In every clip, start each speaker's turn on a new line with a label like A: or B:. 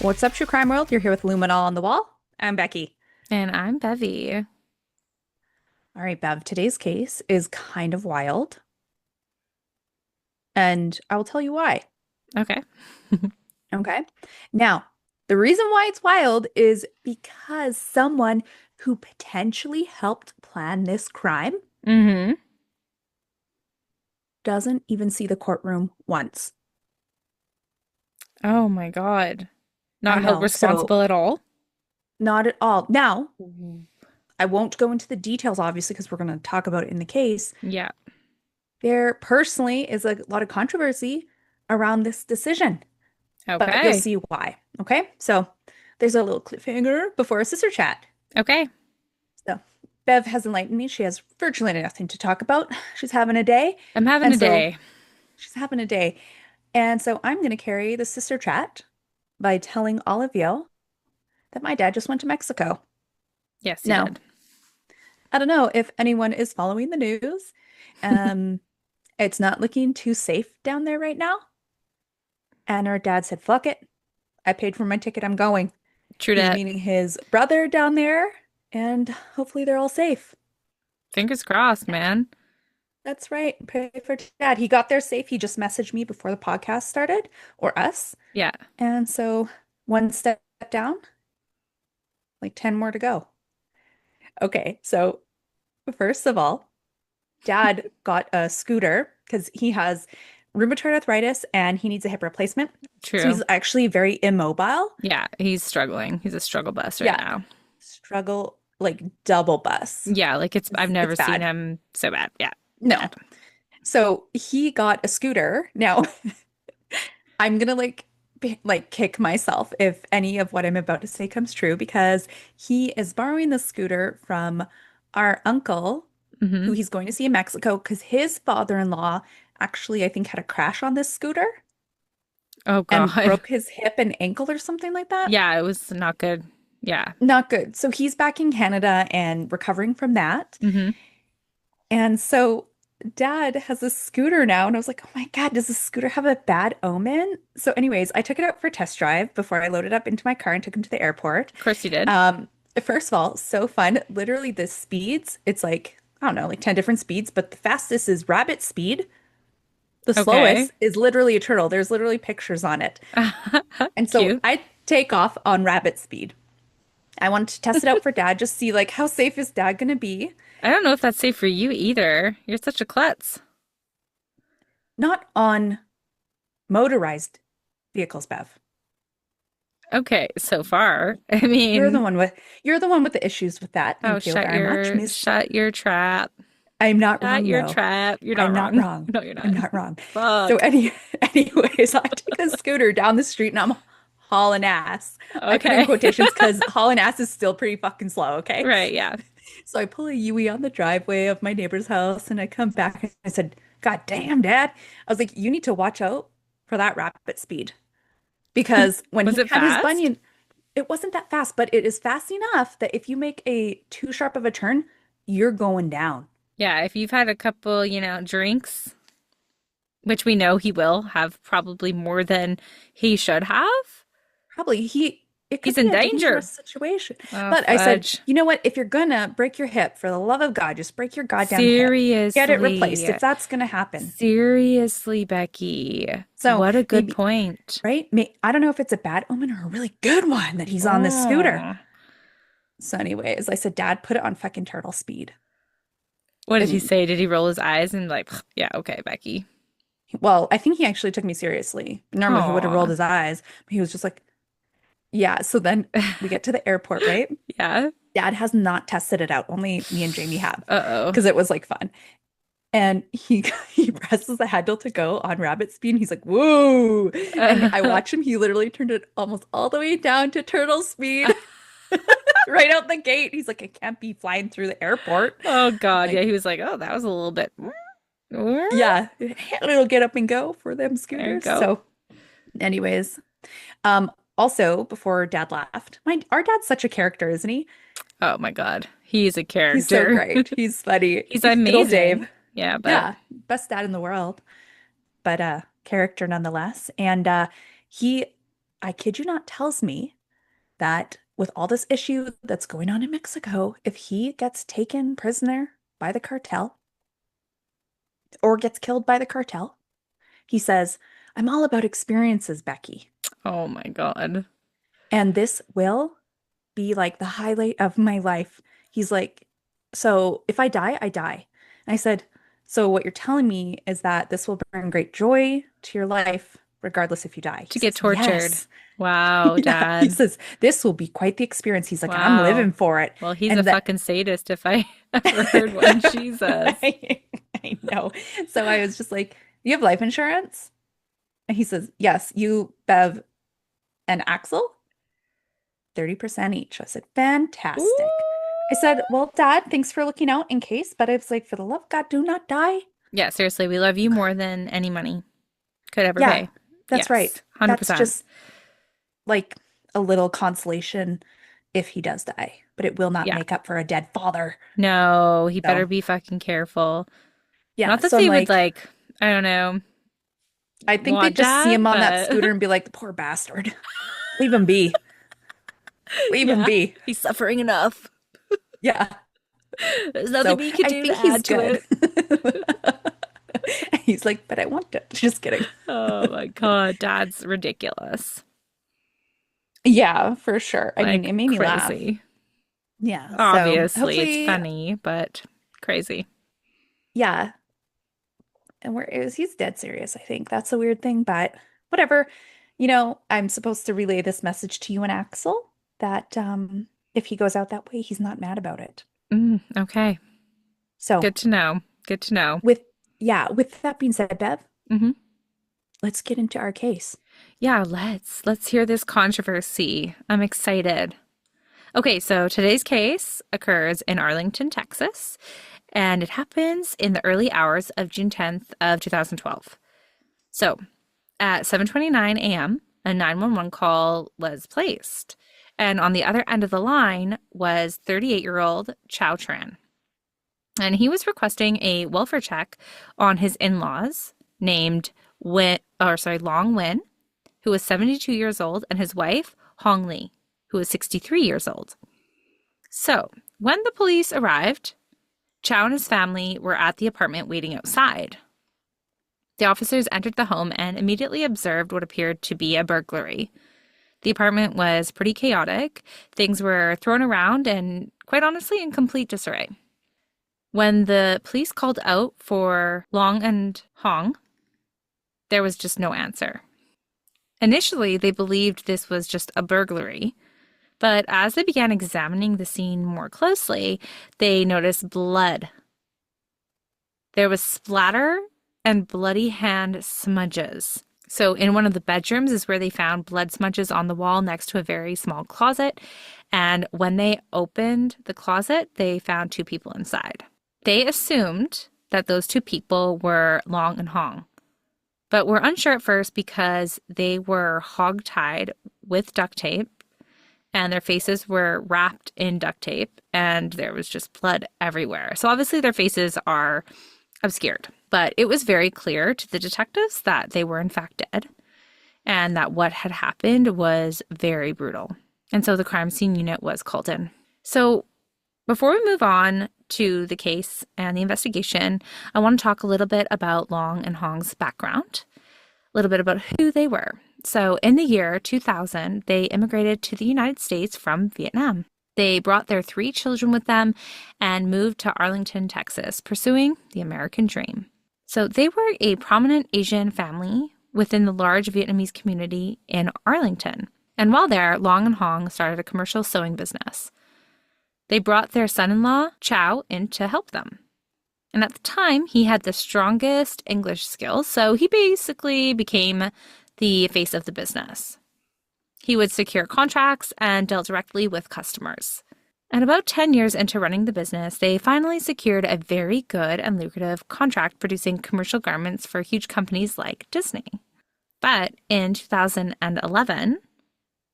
A: What's up, True Crime World? You're here with Luminol on the Wall. I'm Becky.
B: And I'm Bevy.
A: All right, Bev, today's case is kind of wild, and I will tell you why.
B: Okay.
A: Okay. Now, the reason why it's wild is because someone who potentially helped plan this crime
B: Mm-hmm.
A: doesn't even see the courtroom once.
B: Oh my God.
A: I
B: Not held
A: know. So,
B: responsible at all?
A: not at all. Now,
B: Mhm.
A: I won't go into the details, obviously, because we're going to talk about it in the case.
B: Yeah.
A: There personally is a lot of controversy around this decision, but you'll
B: Okay.
A: see why. Okay. So there's a little cliffhanger before a sister chat.
B: Okay.
A: So Bev has enlightened me. She has virtually nothing to talk about. She's having a day.
B: I'm having
A: And
B: a
A: so
B: day.
A: she's having a day. And so I'm going to carry the sister chat by telling all of you that my dad just went to Mexico.
B: Yes, you
A: Now,
B: did.
A: I don't know if anyone is following the news. Um, it's not looking too safe down there right now. And her dad said, fuck it. I paid for my ticket. I'm going.
B: True
A: He's
B: that.
A: meeting his brother down there, and hopefully they're all safe.
B: Fingers crossed, man.
A: That's right. Pray for dad. He got there safe. He just messaged me before the podcast started, or us.
B: Yeah.
A: And so one step down, like 10 more to go. Okay, so first of all, dad got a scooter because he has rheumatoid arthritis and he needs a hip replacement. So
B: True.
A: he's actually very immobile.
B: Yeah. He's struggling. He's a struggle bus right
A: Yeah,
B: now.
A: struggle like double bus.
B: Yeah. Like I've
A: It's
B: never seen
A: bad.
B: him so bad. Yeah.
A: No.
B: Bad.
A: So he got a scooter. Now, I'm gonna like kick myself if any of what I'm about to say comes true because he is borrowing the scooter from our uncle
B: Mm-hmm.
A: who he's going to see in Mexico because his father-in-law actually I think had a crash on this scooter
B: Oh
A: and
B: God.
A: broke his hip and ankle or something like that.
B: Yeah, it was not good. Yeah.
A: Not good. So he's back in Canada and recovering from that.
B: Mm-hmm.
A: And so dad has a scooter now. And I was like, oh my God, does this scooter have a bad omen? So, anyways, I took it out for a test drive before I loaded up into my car and took him to the airport.
B: Of course you did.
A: Um, First of all, so fun. Literally, the speeds, it's like, I don't know, like 10 different speeds, but the fastest is rabbit speed. The
B: Okay.
A: slowest is literally a turtle. There's literally pictures on it. And so
B: Cute.
A: I take off on rabbit speed. I wanted to test it out for dad, just see like how safe is dad gonna be?
B: I don't know if that's safe for you either. You're such a klutz.
A: Not on motorized vehicles, Bev.
B: Okay, so far. I
A: You're the
B: mean,
A: one with you're the one with the issues with that.
B: oh,
A: Thank you very much, Miss.
B: shut your trap.
A: I'm not
B: Shut
A: wrong
B: your
A: though.
B: trap. You're
A: I'm
B: not
A: not
B: wrong.
A: wrong.
B: No, you're
A: I'm
B: not.
A: not wrong. So
B: Fuck.
A: anyways, I take the scooter down the street and I'm hauling ass. I put in
B: Okay.
A: quotations because hauling ass is still pretty fucking slow, okay?
B: Right, yeah.
A: So I pull a Yui on the driveway of my neighbor's house and I come back and I said, God damn, Dad. I was like, you need to watch out for that rapid speed. Because when
B: Was
A: he
B: it
A: had his
B: fast?
A: bunion, it wasn't that fast, but it is fast enough that if you make a too sharp of a turn, you're going down.
B: Yeah, if you've had a couple, drinks, which we know he will have probably more than he should have,
A: Probably it could
B: he's
A: be
B: in
A: a dangerous
B: danger.
A: situation.
B: Oh,
A: But I said,
B: fudge.
A: you know what? If you're gonna break your hip, for the love of God, just break your goddamn hip. Get it replaced
B: Seriously.
A: if that's gonna happen.
B: Seriously, Becky.
A: So
B: What a good
A: maybe,
B: point.
A: right? I don't know if it's a bad omen or a really good one that he's on this scooter.
B: Oh.
A: So, anyways, I said, Dad, put it on fucking turtle speed.
B: What did he
A: And
B: say? Did he roll his eyes and like, yeah, okay, Becky.
A: well, I think he actually took me seriously. Normally he would have rolled
B: Oh,
A: his eyes, but he was just like, yeah. So then we get to the airport, right?
B: yeah.
A: Dad has not tested it out. Only me and Jamie have
B: Uh-oh.
A: because it was like fun. And he he presses the handle to go on rabbit speed and he's like, whoa. And I watch him, he literally turned it almost all the way down to turtle speed right out the gate. He's like, I can't be flying through the airport.
B: Oh
A: I'm
B: God. Yeah,
A: like,
B: he was like, oh, that was a little bit.
A: yeah, it'll get up and go for them
B: There you
A: scooters.
B: go.
A: So, anyways, also before Dad left, our dad's such a character, isn't he?
B: Oh my God. He's a
A: He's so
B: character.
A: great. He's funny.
B: He's
A: Good old
B: amazing.
A: Dave.
B: Yeah, but
A: Yeah, best dad in the world, but character nonetheless. And he I kid you not, tells me that with all this issue that's going on in Mexico, if he gets taken prisoner by the cartel or gets killed by the cartel, he says, I'm all about experiences, Becky.
B: Oh my God.
A: And this will be like the highlight of my life. He's like, so if I die, I die. And I said, so what you're telling me is that this will bring great joy to your life, regardless if you die. He
B: To get
A: says,
B: tortured.
A: yes.
B: Wow,
A: Yeah. He
B: Dad.
A: says, this will be quite the experience. He's like, and I'm
B: Wow.
A: living for it.
B: Well, he's a
A: And that
B: fucking sadist if I ever heard one. Jesus.
A: I know. So I was just like, you have life insurance? And he says, yes, you, Bev, and Axel, 30% each. I said, fantastic. I
B: Ooh.
A: said, well, Dad, thanks for looking out in case, but I was like, for the love of God, do not die.
B: Yeah, seriously, we love you more than any money could ever
A: Yeah,
B: pay.
A: that's
B: Yes,
A: right. That's
B: 100%.
A: just like a little consolation if he does die, but it will not
B: Yeah.
A: make up for a dead father.
B: No, he better
A: So,
B: be fucking careful. Not
A: yeah.
B: that
A: So I'm
B: they would
A: like,
B: like, I don't know,
A: I think they
B: want
A: just see
B: that,
A: him on that
B: but
A: scooter and be like, the poor bastard. Leave him be. Leave him
B: yeah,
A: be.
B: he's suffering enough.
A: Yeah.
B: There's nothing
A: So
B: we could
A: I
B: do to
A: think he's
B: add to
A: good.
B: it.
A: He's like, but I want it. Just kidding.
B: Oh my God, Dad's ridiculous.
A: Yeah, for sure. I mean,
B: Like
A: it made me laugh.
B: crazy.
A: Yeah. So
B: Obviously, it's
A: hopefully,
B: funny, but crazy.
A: yeah. And he's dead serious, I think. That's a weird thing, but whatever. I'm supposed to relay this message to you and Axel that if he goes out that way, he's not mad about it.
B: Okay.
A: So
B: Good to know. Good to know.
A: with yeah, with that being said, Bev,
B: Hmm.
A: let's get into our case.
B: Yeah, let's hear this controversy. I'm excited. Okay, so today's case occurs in Arlington, Texas, and it happens in the early hours of June 10th of 2012. So, at 7:29 a.m., a 911 call was placed, and on the other end of the line was 38-year-old Chao Tran. And he was requesting a welfare check on his in-laws named Long Nguyen, who was 72 years old, and his wife, Hong Ly, who was 63 years old. So, when the police arrived, Chow and his family were at the apartment waiting outside. The officers entered the home and immediately observed what appeared to be a burglary. The apartment was pretty chaotic. Things were thrown around and, quite honestly, in complete disarray. When the police called out for Long and Hong, there was just no answer. Initially, they believed this was just a burglary, but as they began examining the scene more closely, they noticed blood. There was splatter and bloody hand smudges. So, in one of the bedrooms is where they found blood smudges on the wall next to a very small closet. And when they opened the closet, they found two people inside. They assumed that those two people were Long and Hong, but were unsure at first because they were hog-tied with duct tape and their faces were wrapped in duct tape and there was just blood everywhere. So obviously their faces are obscured, but it was very clear to the detectives that they were in fact dead and that what had happened was very brutal. And so the crime scene unit was called in. So before we move on to the case and the investigation, I want to talk a little bit about Long and Hong's background, a little bit about who they were. So in the year 2000, they immigrated to the United States from Vietnam. They brought their 3 children with them and moved to Arlington, Texas, pursuing the American dream. So they were a prominent Asian family within the large Vietnamese community in Arlington. And while there, Long and Hong started a commercial sewing business. They brought their son-in-law, Chao, in to help them. And at the time, he had the strongest English skills, so he basically became the face of the business. He would secure contracts and dealt directly with customers. And about 10 years into running the business, they finally secured a very good and lucrative contract producing commercial garments for huge companies like Disney. But in 2011,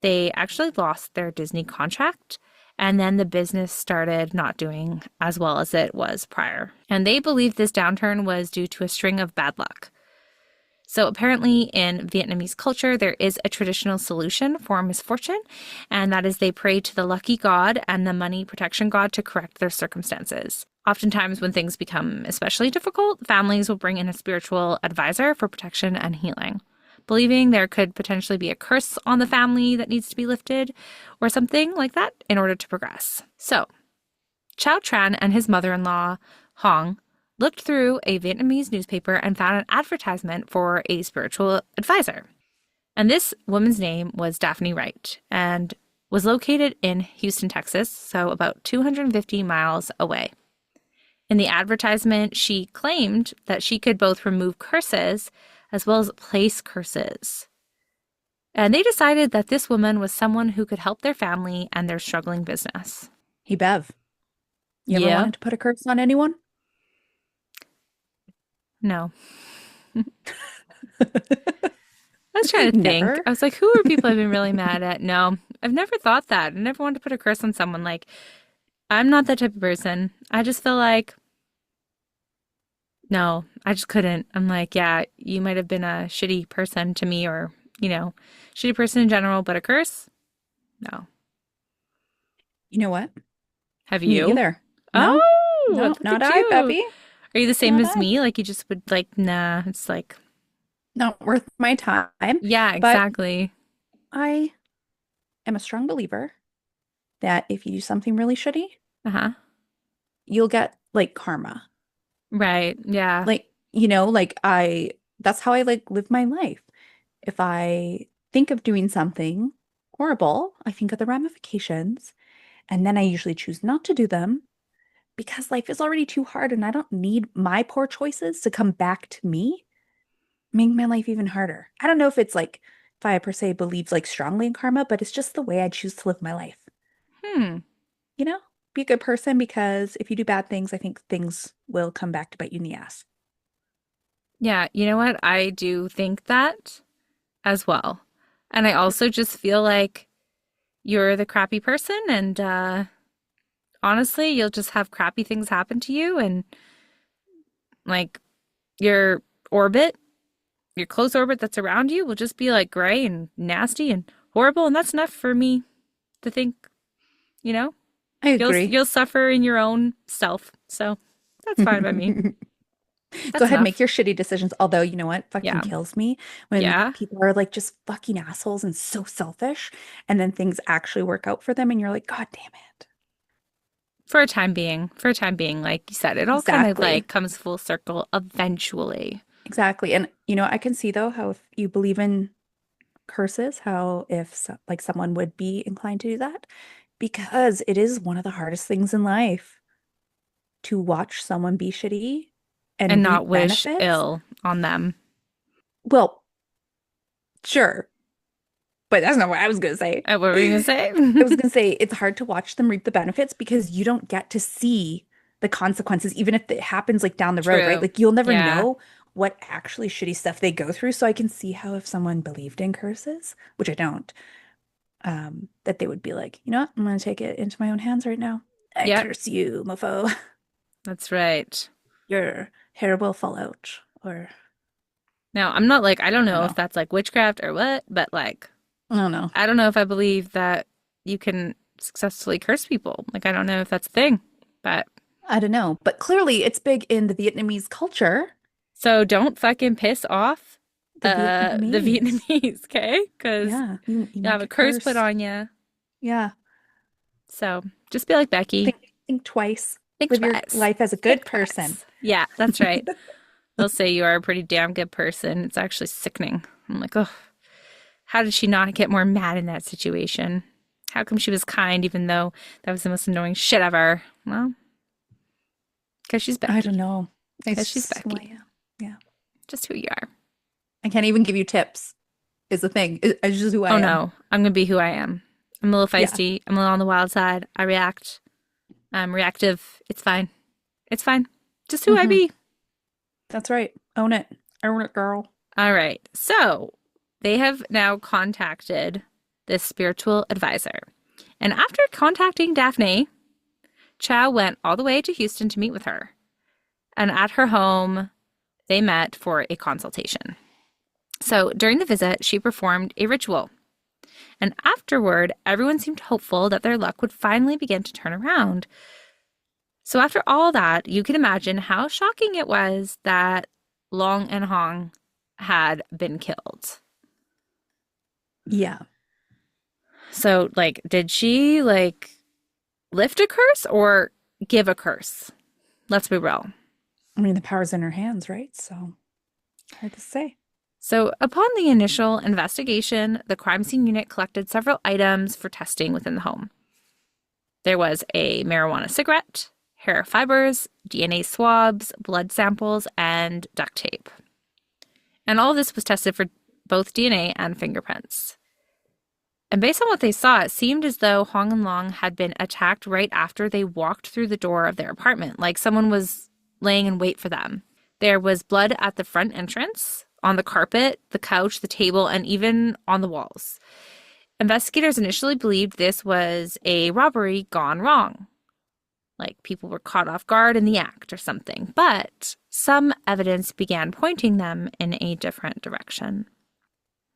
B: they actually lost their Disney contract. And then the business started not doing as well as it was prior. And they believed this downturn was due to a string of bad luck. So apparently in Vietnamese culture, there is a traditional solution for misfortune, and that is they pray to the lucky god and the money protection god to correct their circumstances. Oftentimes, when things become especially difficult, families will bring in a spiritual advisor for protection and healing, believing there could potentially be a curse on the family that needs to be lifted or something like that in order to progress. So, Chao Tran and his mother-in-law, Hong, looked through a Vietnamese newspaper and found an advertisement for a spiritual advisor. And this woman's name was Daphne Wright and was located in Houston, Texas, so about 250 miles away. In the advertisement, she claimed that she could both remove curses as well as place curses. And they decided that this woman was someone who could help their family and their struggling business.
A: Hey, Bev, you ever
B: Yeah.
A: wanted to put a curse on anyone?
B: No. I was trying to think.
A: Never.
B: I was like, who are people I've been really mad at? No, I've never thought that. I never wanted to put a curse on someone. Like, I'm not that type of person. I just feel like, no, I just couldn't. I'm like, yeah, you might have been a shitty person to me or, shitty person in general, but a curse? No.
A: You know what?
B: Have
A: Me
B: you?
A: either. No,
B: Oh,
A: no,
B: look
A: not
B: at
A: I,
B: you.
A: Bevy.
B: Are you the same
A: Not
B: as
A: I.
B: me? Like, you just would, like, nah, it's like,
A: Not worth my time.
B: yeah,
A: But
B: exactly.
A: I am a strong believer that if you do something really shitty,
B: Uh-huh.
A: you'll get like karma.
B: Right. Yeah.
A: Like, that's how I like live my life. If I think of doing something horrible, I think of the ramifications, and then I usually choose not to do them because life is already too hard and I don't need my poor choices to come back to me, make my life even harder. I don't know if it's like if I per se believe like strongly in karma, but it's just the way I choose to live my life.
B: Hmm.
A: You know, be a good person because if you do bad things, I think things will come back to bite you in the ass.
B: Yeah, you know what? I do think that as well. And I also just feel like you're the crappy person and honestly, you'll just have crappy things happen to you and like your orbit, your close orbit that's around you will just be like gray and nasty and horrible and that's enough for me to think, you know?
A: I
B: You'll
A: agree.
B: you'll suffer in your own self. So, that's fine by me.
A: Go
B: That's
A: ahead, make
B: enough.
A: your shitty decisions. Although, you know what fucking
B: Yeah.
A: kills me when
B: Yeah.
A: people are like just fucking assholes and so selfish, and then things actually work out for them, and you're like, God damn it.
B: For a time being, like you said, it all kind of
A: Exactly.
B: like comes full circle eventually.
A: Exactly. And I can see though how if you believe in curses, how if like someone would be inclined to do that, because it is one of the hardest things in life to watch someone be shitty
B: And
A: and
B: not
A: reap
B: wish
A: benefits.
B: ill on them.
A: Well, sure, but that's not what I was gonna say.
B: What were you gonna say?
A: I was gonna say it's hard to watch them reap the benefits because you don't get to see the consequences, even if it happens like down the road, right?
B: True.
A: Like you'll never
B: Yeah.
A: know what actually shitty stuff they go through. So I can see how if someone believed in curses, which I don't, that they would be like, you know what? I'm gonna take it into my own hands right now. I
B: Yep.
A: curse you, mofo.
B: That's right.
A: Your hair will fall out, or
B: Now, I'm not like, I don't
A: I don't
B: know if
A: know.
B: that's like witchcraft or what, but like,
A: I don't know.
B: I don't know if I believe that you can successfully curse people. Like, I don't know if that's a thing, but
A: I don't know. But clearly it's big in the Vietnamese culture.
B: so don't fucking piss off
A: The
B: the
A: Vietnamese.
B: Vietnamese, okay? Because
A: Yeah, you
B: you'll
A: might
B: have a
A: get
B: curse put
A: cursed.
B: on you.
A: Yeah.
B: So just be like Becky.
A: Think twice.
B: Think
A: Live your
B: twice.
A: life as a
B: Think
A: good person.
B: twice. Yeah, that's right. They'll say you are a pretty damn good person. It's actually sickening. I'm like, oh, how did she not get more mad in that situation? How come she was kind even though that was the most annoying shit ever? Well, because she's
A: I don't
B: Becky.
A: know.
B: Because
A: It's
B: she's
A: just who I
B: Becky.
A: am. Yeah.
B: Just who you are.
A: I can't even give you tips, is the thing. It's just who I
B: Oh
A: am.
B: no, I'm gonna be who I am. I'm a little
A: Yeah.
B: feisty. I'm a little on the wild side. I react. I'm reactive. It's fine. It's fine. Just who I
A: Hmm.
B: be.
A: That's right. Own it. Own it, girl.
B: All right. So they have now contacted this spiritual advisor. And after contacting Daphne, Chao went all the way to Houston to meet with her. And at her home, they met for a consultation. So during the visit, she performed a ritual. And afterward, everyone seemed hopeful that their luck would finally begin to turn around. So after all that, you can imagine how shocking it was that Long and Hong had been killed.
A: Yeah.
B: So, like, did she lift a curse or give a curse? Let's be real.
A: I mean, the power's in her hands, right? So hard to say.
B: So, upon the initial investigation, the crime scene unit collected several items for testing within the home. There was a marijuana cigarette, hair fibers, DNA swabs, blood samples, and duct tape. And all of this was tested for both DNA and fingerprints. And based on what they saw, it seemed as though Hong and Long had been attacked right after they walked through the door of their apartment, like someone was laying in wait for them. There was blood at the front entrance, on the carpet, the couch, the table, and even on the walls. Investigators initially believed this was a robbery gone wrong, like people were caught off guard in the act or something, but some evidence began pointing them in a different direction.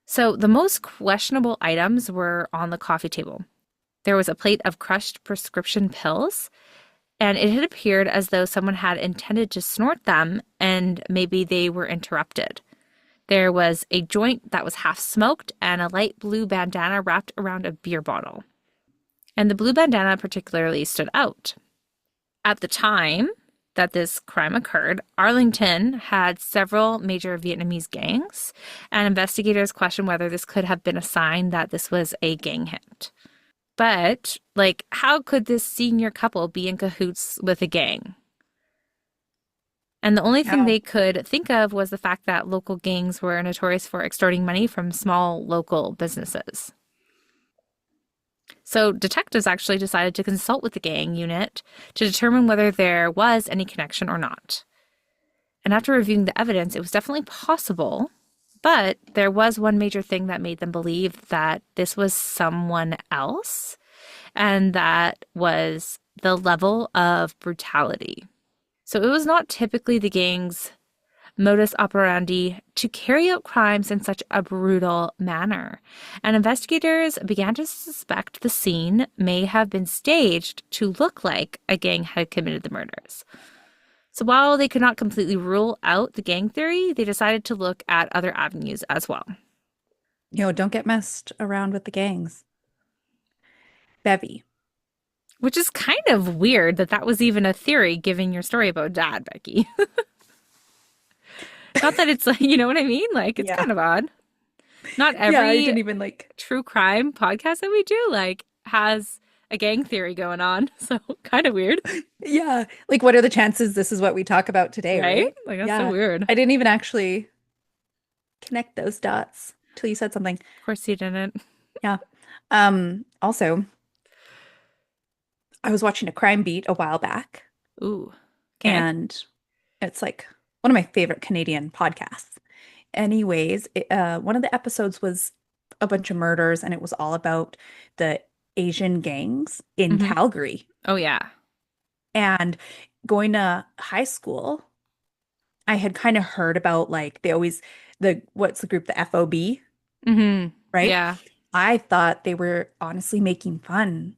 B: So the most questionable items were on the coffee table. There was a plate of crushed prescription pills, and it had appeared as though someone had intended to snort them and maybe they were interrupted. There was a joint that was half smoked and a light blue bandana wrapped around a beer bottle. And the blue bandana particularly stood out. At the time that this crime occurred, Arlington had several major Vietnamese gangs, and investigators questioned whether this could have been a sign that this was a gang hit. But, how could this senior couple be in cahoots with a gang? And the only thing
A: Yeah.
B: they could think of was the fact that local gangs were notorious for extorting money from small local businesses. So detectives actually decided to consult with the gang unit to determine whether there was any connection or not. And after reviewing the evidence, it was definitely possible, but there was one major thing that made them believe that this was someone else, and that was the level of brutality. So it was not typically the gang's modus operandi to carry out crimes in such a brutal manner, and investigators began to suspect the scene may have been staged to look like a gang had committed the murders. So while they could not completely rule out the gang theory, they decided to look at other avenues as well.
A: Don't get messed around with the gangs. Bevy.
B: Which is kind of weird that that was even a theory given your story about Dad, Becky. Not that it's like, you know what I mean? Like, it's
A: Yeah.
B: kind of odd. Not
A: Yeah, I
B: every
A: didn't even
B: true crime podcast that we do, has a gang theory going on. So, kind of weird,
A: yeah. What are the chances this is what we talk about today,
B: right?
A: right?
B: Like, that's so
A: Yeah.
B: weird. Of
A: I didn't even actually connect those dots till you said something.
B: course you didn't.
A: Yeah. Also, I was watching a crime beat a while back,
B: Ooh, okay.
A: and it's like one of my favorite Canadian podcasts. Anyways, one of the episodes was a bunch of murders, and it was all about the Asian gangs in
B: Hmm.
A: Calgary.
B: Oh, yeah.
A: And going to high school, I had kind of heard about they always what's the group, the FOB,
B: Hmm.
A: right?
B: Yeah.
A: I thought they were honestly making fun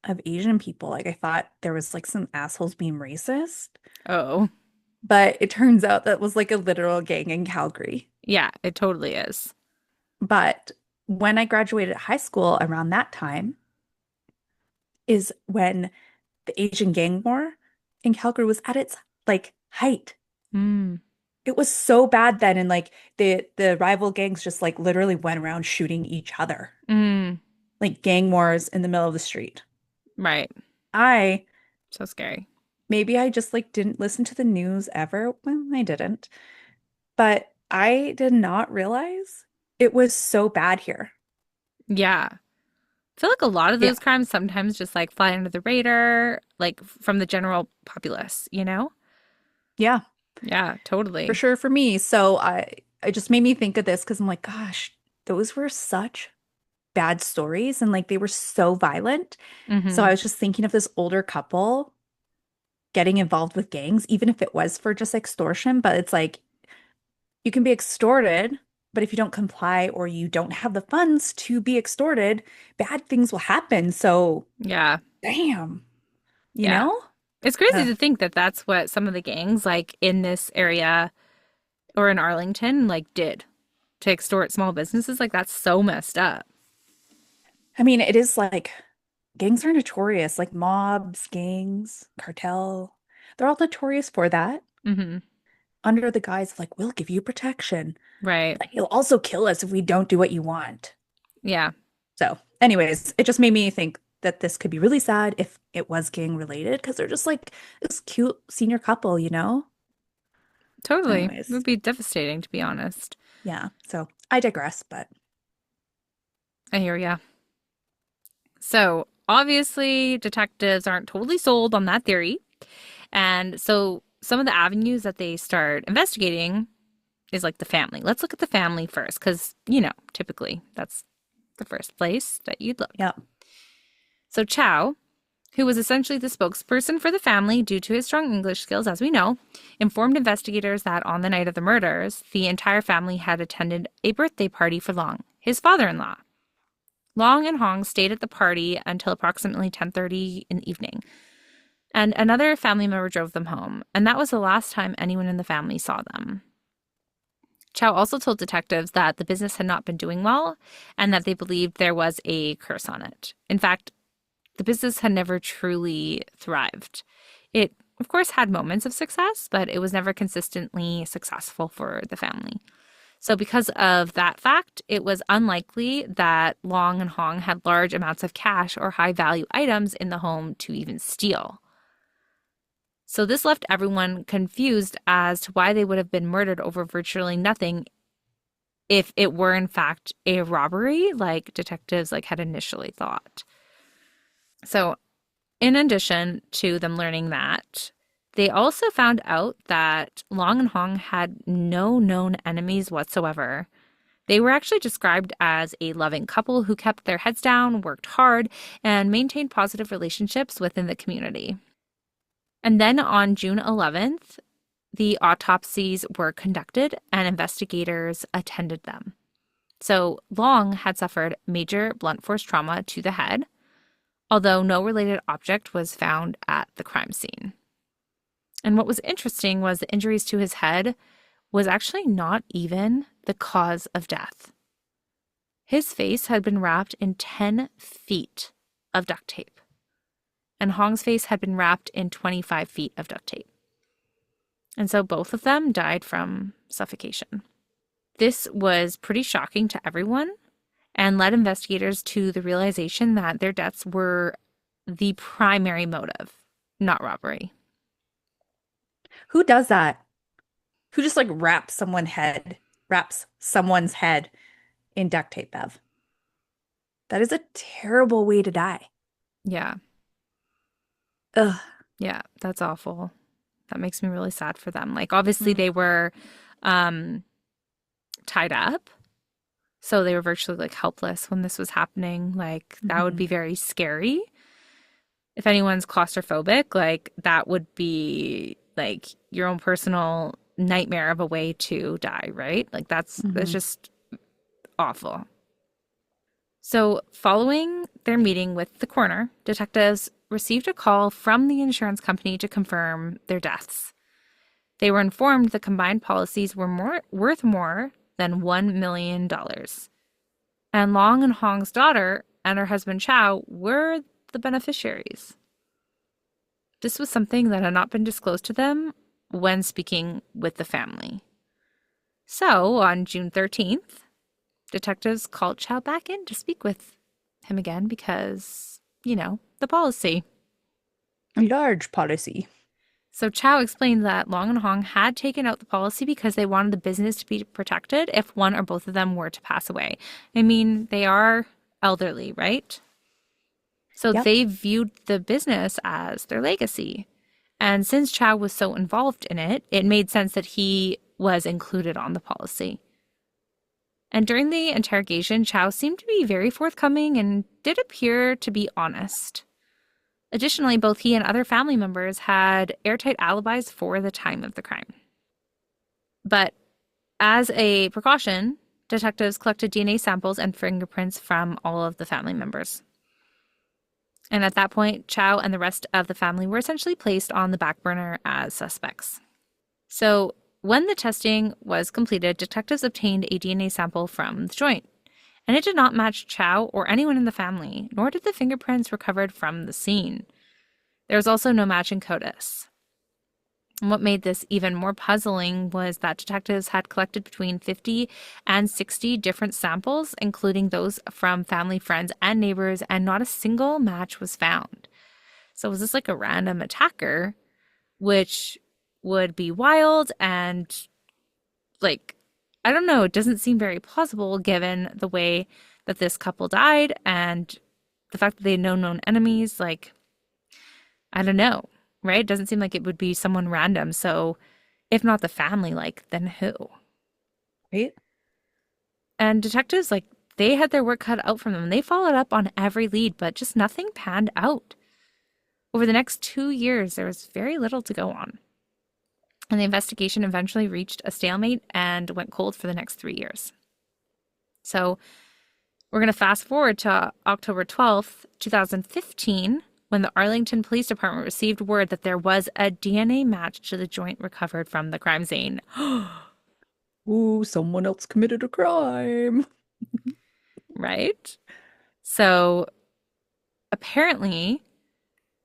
A: of Asian people. I thought there was some assholes being racist,
B: Oh,
A: but it turns out that was a literal gang in Calgary.
B: yeah, it totally is.
A: But when I graduated high school around that time is when the Asian gang war in Calgary was at its height.
B: Mm.
A: It was so bad then, and the rival gangs just literally went around shooting each other.
B: Mm.
A: Gang wars in the middle of the street.
B: Right.
A: I
B: So scary.
A: Maybe I just didn't listen to the news ever. Well, I didn't. But I did not realize it was so bad here.
B: Yeah. I feel like a lot of
A: Yeah.
B: those crimes sometimes just fly under the radar, from the general populace, you know?
A: Yeah,
B: Yeah,
A: for
B: totally.
A: sure for me. So I just made me think of this because I'm like, gosh, those were such bad stories, and they were so violent. So
B: Hmm.
A: I was just thinking of this older couple getting involved with gangs, even if it was for just extortion, but it's you can be extorted But if you don't comply or you don't have the funds to be extorted, bad things will happen. So,
B: Yeah.
A: damn, you
B: Yeah.
A: know?
B: It's crazy
A: Ugh.
B: to think that that's what some of the gangs like in this area or in Arlington like did to extort small businesses. Like that's so messed up.
A: I mean, it is like gangs are notorious, like mobs, gangs, cartel. They're all notorious for that
B: Hmm.
A: under the guise of like, we'll give you protection,
B: Right.
A: but you'll also kill us if we don't do what you want.
B: Yeah.
A: So, anyways, it just made me think that this could be really sad if it was gang related because they're just like this cute senior couple, you know?
B: Totally. It would
A: Anyways,
B: be devastating to be honest.
A: yeah. So I digress, but
B: I hear ya. So obviously detectives aren't totally sold on that theory. And so some of the avenues that they start investigating is like the family. Let's look at the family first, because, typically that's the first place that you'd look.
A: yeah.
B: So Chao, who was essentially the spokesperson for the family due to his strong English skills, as we know, informed investigators that on the night of the murders, the entire family had attended a birthday party for Long, his father-in-law. Long and Hong stayed at the party until approximately 10:30 in the evening, and another family member drove them home, and that was the last time anyone in the family saw them. Chow also told detectives that the business had not been doing well and that they believed there was a curse on it. In fact, the business had never truly thrived. It, of course, had moments of success, but it was never consistently successful for the family. So, because of that fact, it was unlikely that Long and Hong had large amounts of cash or high value items in the home to even steal. So, this left everyone confused as to why they would have been murdered over virtually nothing if it were in fact a robbery like detectives had initially thought. So, in addition to them learning that, they also found out that Long and Hong had no known enemies whatsoever. They were actually described as a loving couple who kept their heads down, worked hard, and maintained positive relationships within the community. And then on June 11th, the autopsies were conducted and investigators attended them. So Long had suffered major blunt force trauma to the head, although no related object was found at the crime scene. And what was interesting was the injuries to his head was actually not even the cause of death. His face had been wrapped in 10 feet of duct tape, and Hong's face had been wrapped in 25 feet of duct tape. And so both of them died from suffocation. This was pretty shocking to everyone and led investigators to the realization that their deaths were the primary motive, not robbery.
A: Who does that? Who just like wraps someone's head in duct tape, Bev? That is a terrible way to die.
B: Yeah,
A: Ugh.
B: yeah, that's awful. That makes me really sad for them. Obviously,
A: Mm.
B: they were um, tied up, so they were virtually helpless when this was happening. That would
A: Mhm.
B: be very scary. If anyone's claustrophobic, that would be your own personal nightmare of a way to die, right? That's
A: Mhm.
B: just awful. So, following their meeting with the coroner, detectives received a call from the insurance company to confirm their deaths. They were informed the combined policies were worth more than $1 million. And Long and Hong's daughter and her husband Chao were the beneficiaries. This was something that had not been disclosed to them when speaking with the family. So, on June 13th, detectives called Chao back in to speak with him again because, the policy.
A: Large policy.
B: So Chao explained that Long and Hong had taken out the policy because they wanted the business to be protected if one or both of them were to pass away. I mean, they are elderly, right? So
A: Yep.
B: they viewed the business as their legacy. And since Chao was so involved in it, it made sense that he was included on the policy. And during the interrogation, Chao seemed to be very forthcoming and did appear to be honest. Additionally, both he and other family members had airtight alibis for the time of the crime. But as a precaution, detectives collected DNA samples and fingerprints from all of the family members. And at that point, Chao and the rest of the family were essentially placed on the back burner as suspects. So, when the testing was completed, detectives obtained a DNA sample from the joint, and it did not match Chao or anyone in the family, nor did the fingerprints recovered from the scene. There was also no match in CODIS. And what made this even more puzzling was that detectives had collected between 50 and 60 different samples, including those from family, friends, and neighbors, and not a single match was found. So was this like a random attacker, which would be wild and like, I don't know, it doesn't seem very plausible given the way that this couple died and the fact that they had no known enemies. Like, I don't know, right? It doesn't seem like it would be someone random. So, if not the family, like, then who?
A: Right?
B: And detectives, like, they had their work cut out from them. They followed up on every lead, but just nothing panned out. Over the next 2 years, there was very little to go on. And the investigation eventually reached a stalemate and went cold for the next 3 years. So, we're going to fast forward to October 12th, 2015, when the Arlington Police Department received word that there was a DNA match to the joint recovered from the crime scene.
A: Ooh, someone else committed a crime.
B: Right? So apparently,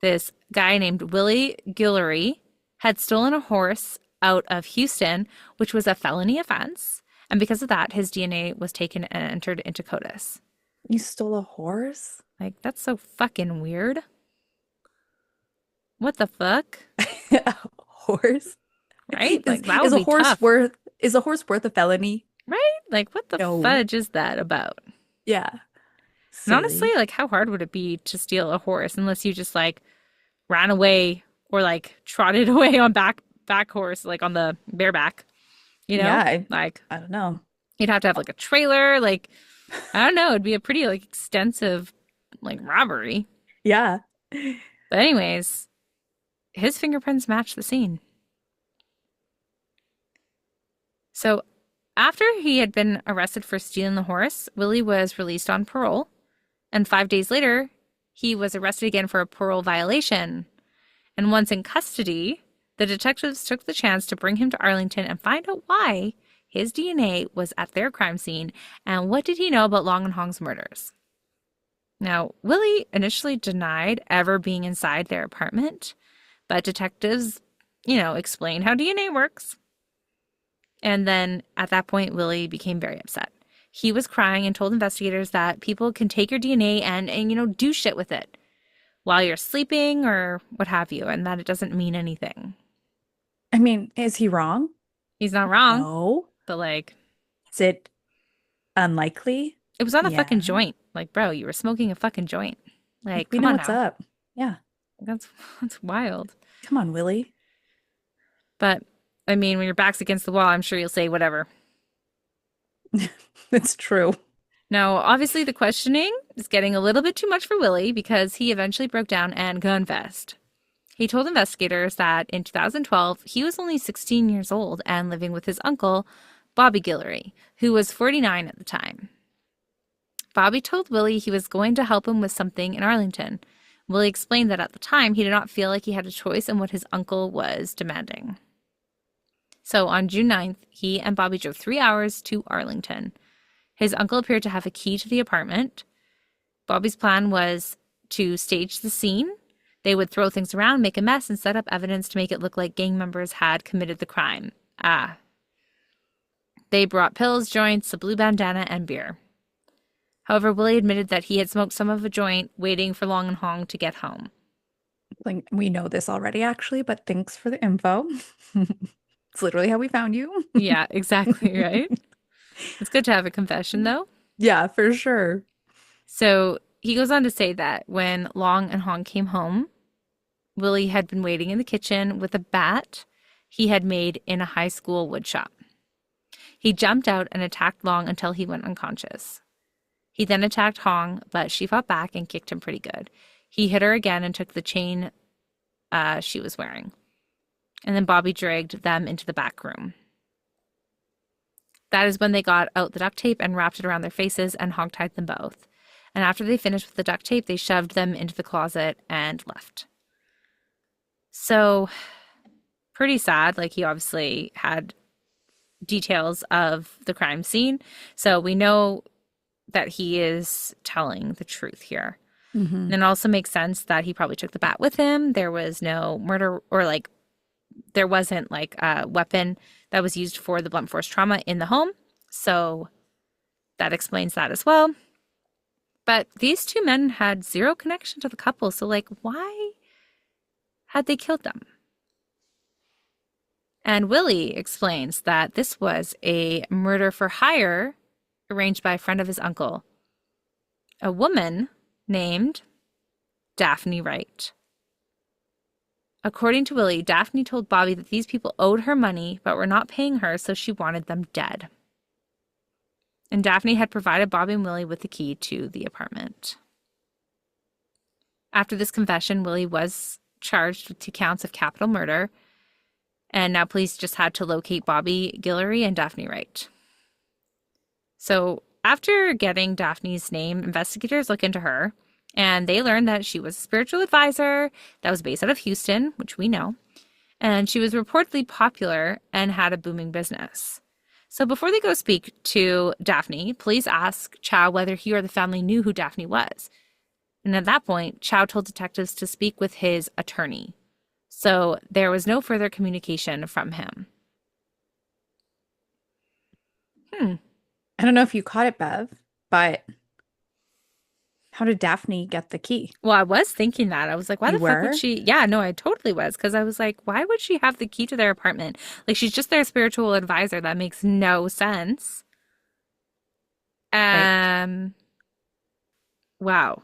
B: this guy named Willie Guillory had stolen a horse out of Houston, which was a felony offense. And because of that, his DNA was taken and entered into CODIS.
A: You stole a horse?
B: Like, that's so fucking weird. What the fuck?
A: A horse?
B: Right?
A: Is
B: Like, that
A: is
B: would
A: a
B: be
A: horse
B: tough.
A: worth is a horse worth a felony?
B: Right? Like, what the
A: No.
B: fudge is that about?
A: Yeah.
B: And honestly,
A: Silly.
B: like, how hard would it be to steal a horse unless you just like ran away or like trotted away on back horse, like on the bareback, you
A: Yeah,
B: know?
A: I,
B: Like,
A: I don't know.
B: you'd have to have like a trailer, like, I don't know, it'd be a pretty like extensive like robbery.
A: Yeah.
B: But anyways, his fingerprints match the scene. So after he had been arrested for stealing the horse, Willie was released on parole. And 5 days later, he was arrested again for a parole violation. And once in custody, the detectives took the chance to bring him to Arlington and find out why his DNA was at their crime scene and what did he know about Long and Hong's murders. Now, Willie initially denied ever being inside their apartment, but detectives, explained how DNA works. And then at that point, Willie became very upset. He was crying and told investigators that people can take your DNA and do shit with it while you're sleeping or what have you, and that it doesn't mean anything.
A: I mean, is he wrong?
B: He's not wrong,
A: No.
B: but like,
A: Is it unlikely?
B: it was on a
A: Yeah.
B: fucking joint. Like, bro, you were smoking a fucking joint.
A: Like
B: Like,
A: we
B: come
A: know
B: on
A: what's
B: now.
A: up. Yeah.
B: That's wild.
A: Come on, Willie.
B: But I mean, when your back's against the wall, I'm sure you'll say whatever.
A: It's true.
B: Now, obviously, the questioning is getting a little bit too much for Willie because he eventually broke down and confessed. He told investigators that in 2012, he was only 16 years old and living with his uncle, Bobby Guillory, who was 49 at the time. Bobby told Willie he was going to help him with something in Arlington. Willie explained that at the time, he did not feel like he had a choice in what his uncle was demanding. So on June 9th, he and Bobby drove 3 hours to Arlington. His uncle appeared to have a key to the apartment. Bobby's plan was to stage the scene. They would throw things around, make a mess, and set up evidence to make it look like gang members had committed the crime. They brought pills, joints, a blue bandana, and beer. However, Willie admitted that he had smoked some of a joint waiting for Long and Hong to get home.
A: Like we know this already, actually, but thanks for the info. It's literally how we found you.
B: Yeah, exactly, right? It's good to have a confession, though.
A: Yeah, for sure.
B: So he goes on to say that when Long and Hong came home, Willie had been waiting in the kitchen with a bat he had made in a high school wood shop. He jumped out and attacked Long until he went unconscious. He then attacked Hong, but she fought back and kicked him pretty good. He hit her again and took the chain she was wearing. And then Bobby dragged them into the back room. That is when they got out the duct tape and wrapped it around their faces and hogtied them both. And after they finished with the duct tape, they shoved them into the closet and left. So, pretty sad. Like, he obviously had details of the crime scene. So, we know that he is telling the truth here.
A: Mm-hmm.
B: And it also makes sense that he probably took the bat with him. There was no murder, or like there wasn't like a weapon that was used for the blunt force trauma in the home. So that explains that as well. But these two men had zero connection to the couple. So, like, why had they killed them? And Willie explains that this was a murder for hire arranged by a friend of his uncle, a woman named Daphne Wright. According to Willie, Daphne told Bobby that these people owed her money but were not paying her, so she wanted them dead. And Daphne had provided Bobby and Willie with the key to the apartment. After this confession, Willie was charged with 2 counts of capital murder, and now police just had to locate Bobby Guillory and Daphne Wright. So after getting Daphne's name, investigators look into her, and they learned that she was a spiritual advisor that was based out of Houston, which we know, and she was reportedly popular and had a booming business. So before they go speak to Daphne, police ask Chao whether he or the family knew who Daphne was. And at that point, Chao told detectives to speak with his attorney. So there was no further communication from him.
A: I don't know if you caught it, Bev, but how did Daphne get the key?
B: Well, I was thinking that. I was like, why
A: You
B: the fuck
A: were?
B: would she? Yeah, no, I totally was. Because I was like, why would she have the key to their apartment? Like, she's just their spiritual advisor. That makes no sense.
A: Right.
B: Wow.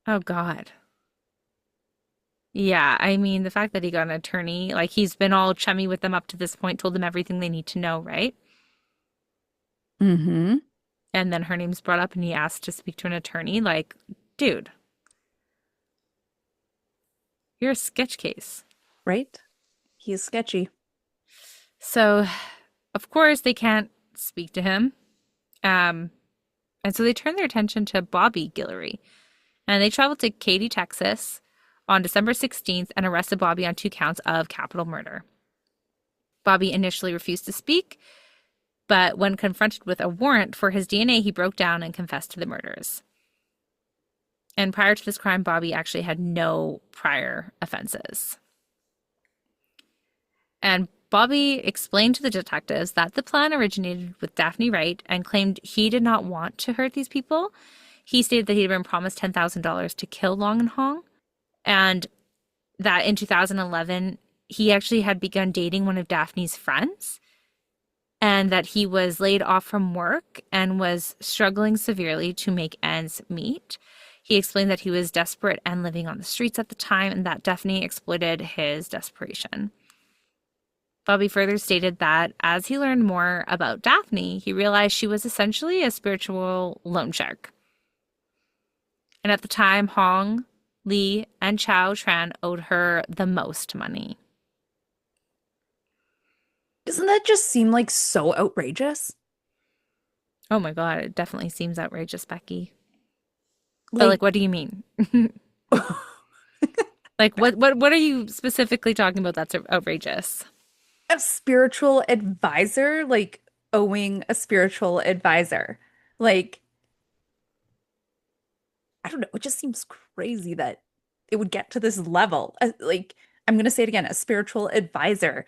B: Oh, God. Yeah, I mean, the fact that he got an attorney, like, he's been all chummy with them up to this point, told them everything they need to know, right?
A: Mm-hmm.
B: And then her name's brought up and he asked to speak to an attorney. Like, dude, you're a sketch case.
A: Right? He is sketchy.
B: So, of course, they can't speak to him. And so they turn their attention to Bobby Guillory. And they traveled to Katy, Texas on December 16th and arrested Bobby on 2 counts of capital murder. Bobby initially refused to speak, but when confronted with a warrant for his DNA, he broke down and confessed to the murders. And prior to this crime, Bobby actually had no prior offenses. And Bobby explained to the detectives that the plan originated with Daphne Wright and claimed he did not want to hurt these people. He stated that he had been promised $10,000 to kill Long and Hong, and that in 2011, he actually had begun dating one of Daphne's friends, and that he was laid off from work and was struggling severely to make ends meet. He explained that he was desperate and living on the streets at the time, and that Daphne exploited his desperation. Bobby further stated that as he learned more about Daphne, he realized she was essentially a spiritual loan shark. And at the time, Hong, Lee, and Chao Tran owed her the most money.
A: Doesn't that just seem like so outrageous?
B: Oh my God, it definitely seems outrageous, Becky. But
A: Like,
B: like, what do you mean? Like, what are you specifically talking about that's outrageous?
A: a spiritual advisor, like owing a spiritual advisor. Like, I don't know, it just seems crazy that it would get to this level. Like, I'm gonna say it again, a spiritual advisor.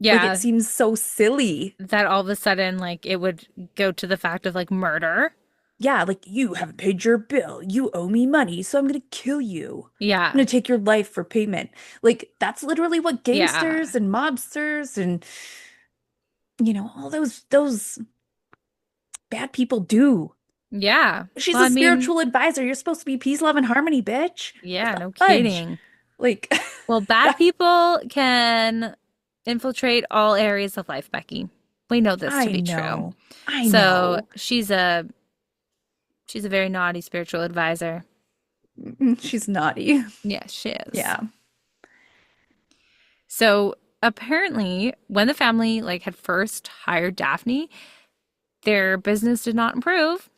A: Like, it
B: Yeah,
A: seems so silly.
B: that all of a sudden, like, it would go to the fact of like murder.
A: Yeah, like you haven't paid your bill. You owe me money, so I'm gonna kill you. I'm
B: Yeah,
A: gonna take your life for payment. Like, that's literally what
B: yeah,
A: gangsters and mobsters and all those bad people do.
B: yeah.
A: She's
B: Well,
A: a
B: I mean,
A: spiritual advisor. You're supposed to be peace, love, and harmony, bitch. What
B: yeah,
A: the
B: no
A: fudge?
B: kidding.
A: Like,
B: Well, bad
A: that,
B: people can infiltrate all areas of life, Becky. We know this to
A: I
B: be true.
A: know. I
B: So
A: know.
B: she's a very naughty spiritual advisor.
A: She's naughty.
B: Yes, she is.
A: Yeah.
B: So apparently, when the family like had first hired Daphne, their business did not improve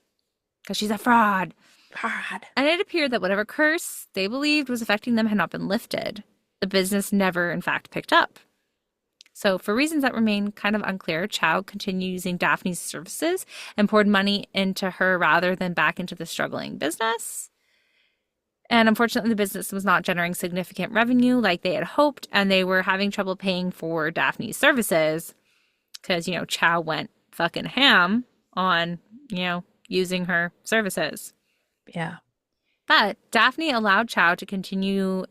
B: because she's a fraud.
A: God.
B: And it appeared that whatever curse they believed was affecting them had not been lifted. The business never, in fact, picked up. So, for reasons that remain kind of unclear, Chao continued using Daphne's services and poured money into her rather than back into the struggling business. And unfortunately, the business was not generating significant revenue like they had hoped, and they were having trouble paying for Daphne's services because, Chao went fucking ham on, using her services.
A: Yeah.
B: But Daphne allowed Chao to continue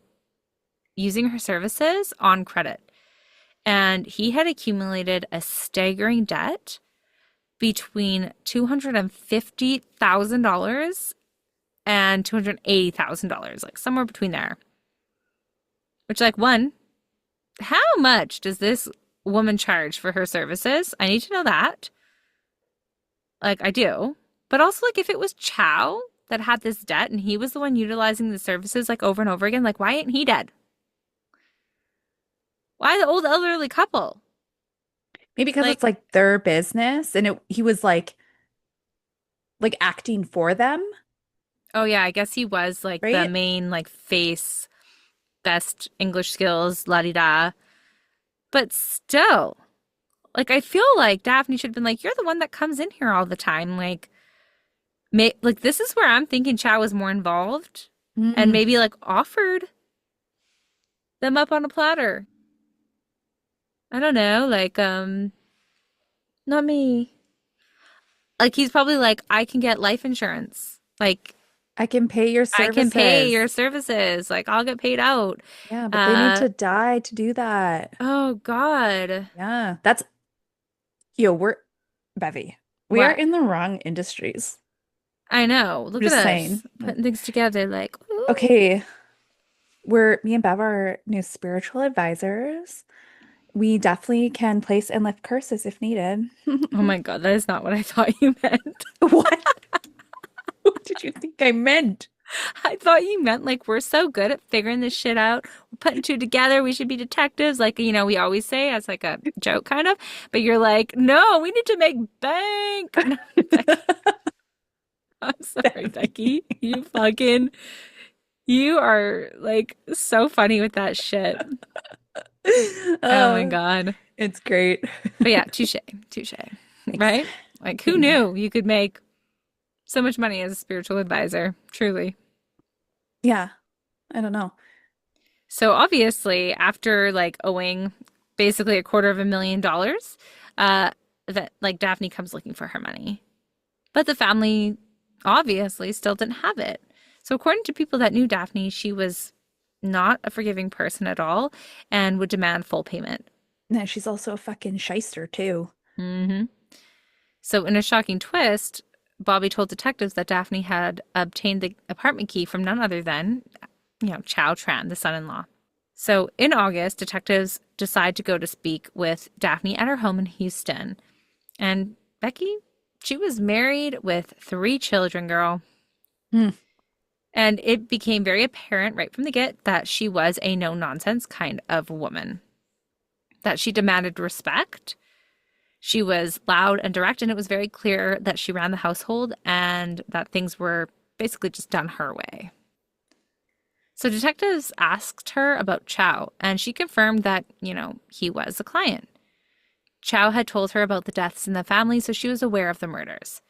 B: using her services on credit. And he had accumulated a staggering debt between $250,000 and $280,000, like somewhere between there. Which, like, one, how much does this woman charge for her services? I need to know that. Like, I do. But also, like, if it was Chow that had this debt and he was the one utilizing the services, like, over and over again, like, why ain't he dead? Why the old elderly couple?
A: Maybe because
B: Like,
A: it's like their business and he was like acting for them,
B: oh yeah, I guess he was like the
A: right?
B: main like face, best English skills, la di da. But still, like I feel like Daphne should have been like, you're the one that comes in here all the time. Like this is where I'm thinking Chow was more involved and
A: Mm.
B: maybe like offered them up on a platter. I don't know, like not me. Like he's probably like, I can get life insurance. Like
A: I can pay your
B: I can pay
A: services.
B: your services. Like I'll get paid out.
A: Yeah, but they need
B: Uh
A: to die to do that.
B: oh God.
A: Yeah, that's we're Bevy. We are
B: What?
A: in the wrong industries.
B: I know.
A: I'm
B: Look at
A: just
B: us
A: saying.
B: putting things together like, ooh.
A: Okay, me and Bev are new spiritual advisors. We definitely can place and lift curses if needed.
B: Oh my God, that is not what I thought you meant.
A: What? What did you think I meant?
B: I thought you meant like we're so good at figuring this shit out. We're putting two together. We should be detectives, like, we always say as like a joke kind of. But you're like, no, we need to make bank. No, Becky, I'm sorry, Becky. You are like so funny with that shit. Oh my
A: Oh,
B: God.
A: it's great.
B: But yeah, touche, touche.
A: Thanks.
B: Right? Like, who
A: Yeah.
B: knew you could make so much money as a spiritual advisor? Truly.
A: Yeah, I don't know.
B: So obviously, after like owing basically $250,000, uh, that like Daphne comes looking for her money. But the family obviously still didn't have it. So according to people that knew Daphne, she was not a forgiving person at all and would demand full payment.
A: No, she's also a fucking shyster too.
B: Hmm. So, in a shocking twist, Bobby told detectives that Daphne had obtained the apartment key from none other than, Chow Tran, the son in law. So, in August, detectives decide to go to speak with Daphne at her home in Houston. And Becky, she was married with 3 children, girl.
A: Hmm.
B: And it became very apparent right from the get that she was a no nonsense kind of woman, that she demanded respect. She was loud and direct, and it was very clear that she ran the household and that things were basically just done her way. So detectives asked her about Chow, and she confirmed that, he was a client. Chow had told her about the deaths in the family, so she was aware of the murders.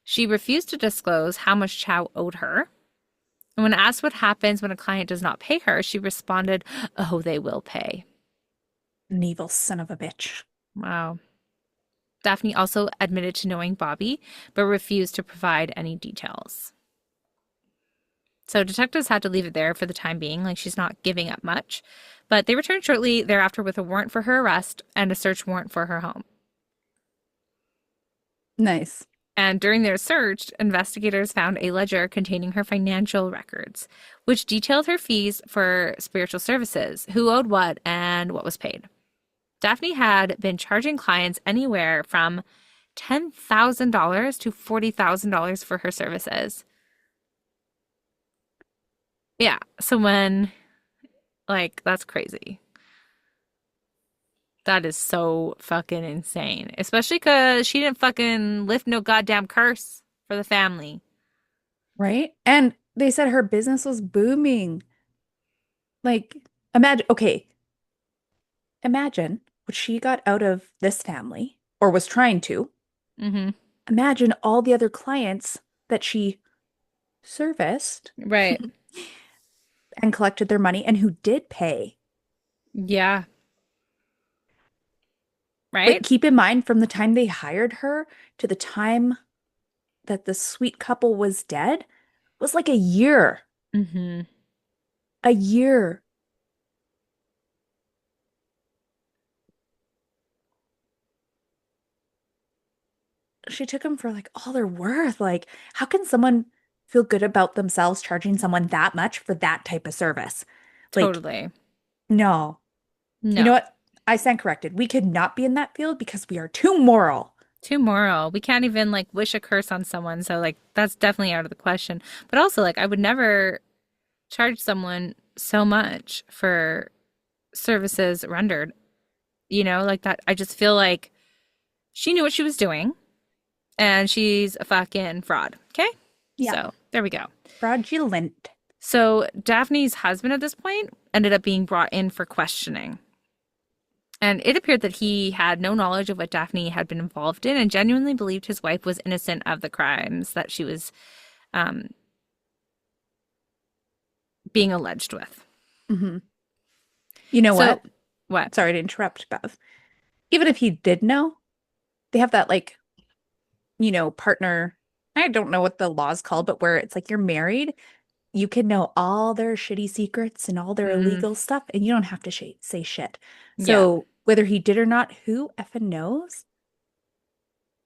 B: She refused to disclose how much Chow owed her. And when asked what happens when a client does not pay her, she responded, "Oh, they will pay."
A: An evil son of a bitch.
B: Wow. Daphne also admitted to knowing Bobby, but refused to provide any details. So detectives had to leave it there for the time being, like she's not giving up much. But they returned shortly thereafter with a warrant for her arrest and a search warrant for her home.
A: Nice.
B: And during their search, investigators found a ledger containing her financial records, which detailed her fees for spiritual services, who owed what, and what was paid. Daphne had been charging clients anywhere from $10,000 to $40,000 for her services. Yeah, so when, like, that's crazy. That is so fucking insane. Especially because she didn't fucking lift no goddamn curse for the family.
A: Right? And they said her business was booming. Like, imagine what she got out of this family or was trying to.
B: Hmm.
A: Imagine all the other clients that she serviced
B: Right.
A: and collected their money and who did pay.
B: Yeah.
A: Like,
B: Right?
A: keep in mind from the time they hired her to the time that the sweet couple was dead was like a year.
B: Hmm.
A: A year. She took them for like all they're worth. Like, how can someone feel good about themselves charging someone that much for that type of service? Like,
B: Totally.
A: no. You know
B: No.
A: what? I stand corrected. We could not be in that field because we are too moral.
B: Too moral. We can't even like wish a curse on someone. So like that's definitely out of the question. But also like I would never charge someone so much for services rendered. You know, like that I just feel like she knew what she was doing and she's a fucking fraud. Okay?
A: Yeah.
B: So, there we go.
A: Fraudulent.
B: So, Daphne's husband at this point ended up being brought in for questioning. And it appeared that he had no knowledge of what Daphne had been involved in and genuinely believed his wife was innocent of the crimes that she was um, being alleged with.
A: Hmm. You know
B: So,
A: what?
B: what?
A: Sorry to interrupt, Bev. Even if he did know, they have that like, partner. I don't know what the law's called, but where it's like you're married, you can know all their shitty secrets and all their
B: Mm,
A: illegal stuff, and you don't have to say shit.
B: yeah,
A: So whether he did or not, who effing knows?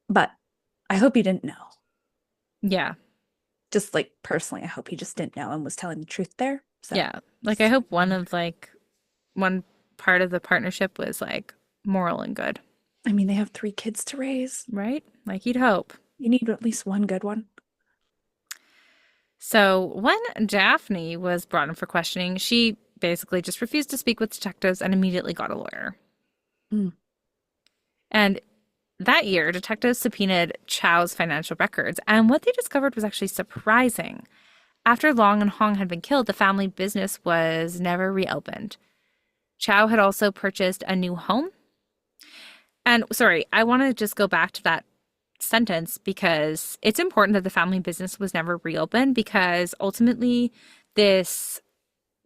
A: But I hope he didn't know.
B: yeah,
A: Just like personally, I hope he just didn't know and was telling the truth there. So
B: yeah. Like, I
A: just,
B: hope one part of the partnership was like moral and good,
A: I mean, they have 3 kids to raise.
B: right? Like, you'd hope.
A: You need at least one good one.
B: So when Daphne was brought in for questioning, she basically just refused to speak with detectives and immediately got a lawyer.
A: Mm.
B: And that year, detectives subpoenaed Chao's financial records, and what they discovered was actually surprising. After Long and Hong had been killed, the family business was never reopened. Chao had also purchased a new home. And sorry, I want to just go back to that sentence because it's important that the family business was never reopened because ultimately this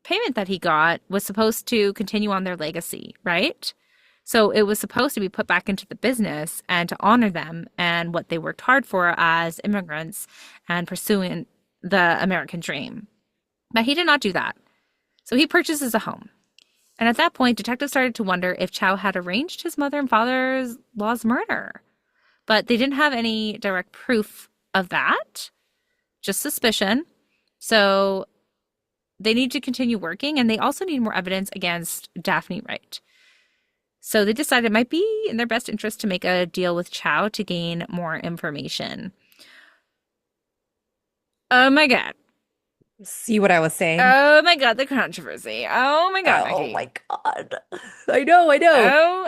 B: payment that he got was supposed to continue on their legacy, right? So it was supposed to be put back into the business and to honor them and what they worked hard for as immigrants and pursuing the American dream. But he did not do that. So he purchases a home. And at that point, detectives started to wonder if Chow had arranged his mother and father's law's murder. But they didn't have any direct proof of that, just suspicion. So they need to continue working, and they also need more evidence against Daphne Wright. So they decided it might be in their best interest to make a deal with Chow to gain more information. Oh my God.
A: See what I was saying?
B: Oh my God, the controversy. Oh my God,
A: Oh
B: Becky.
A: my God. I know, I know.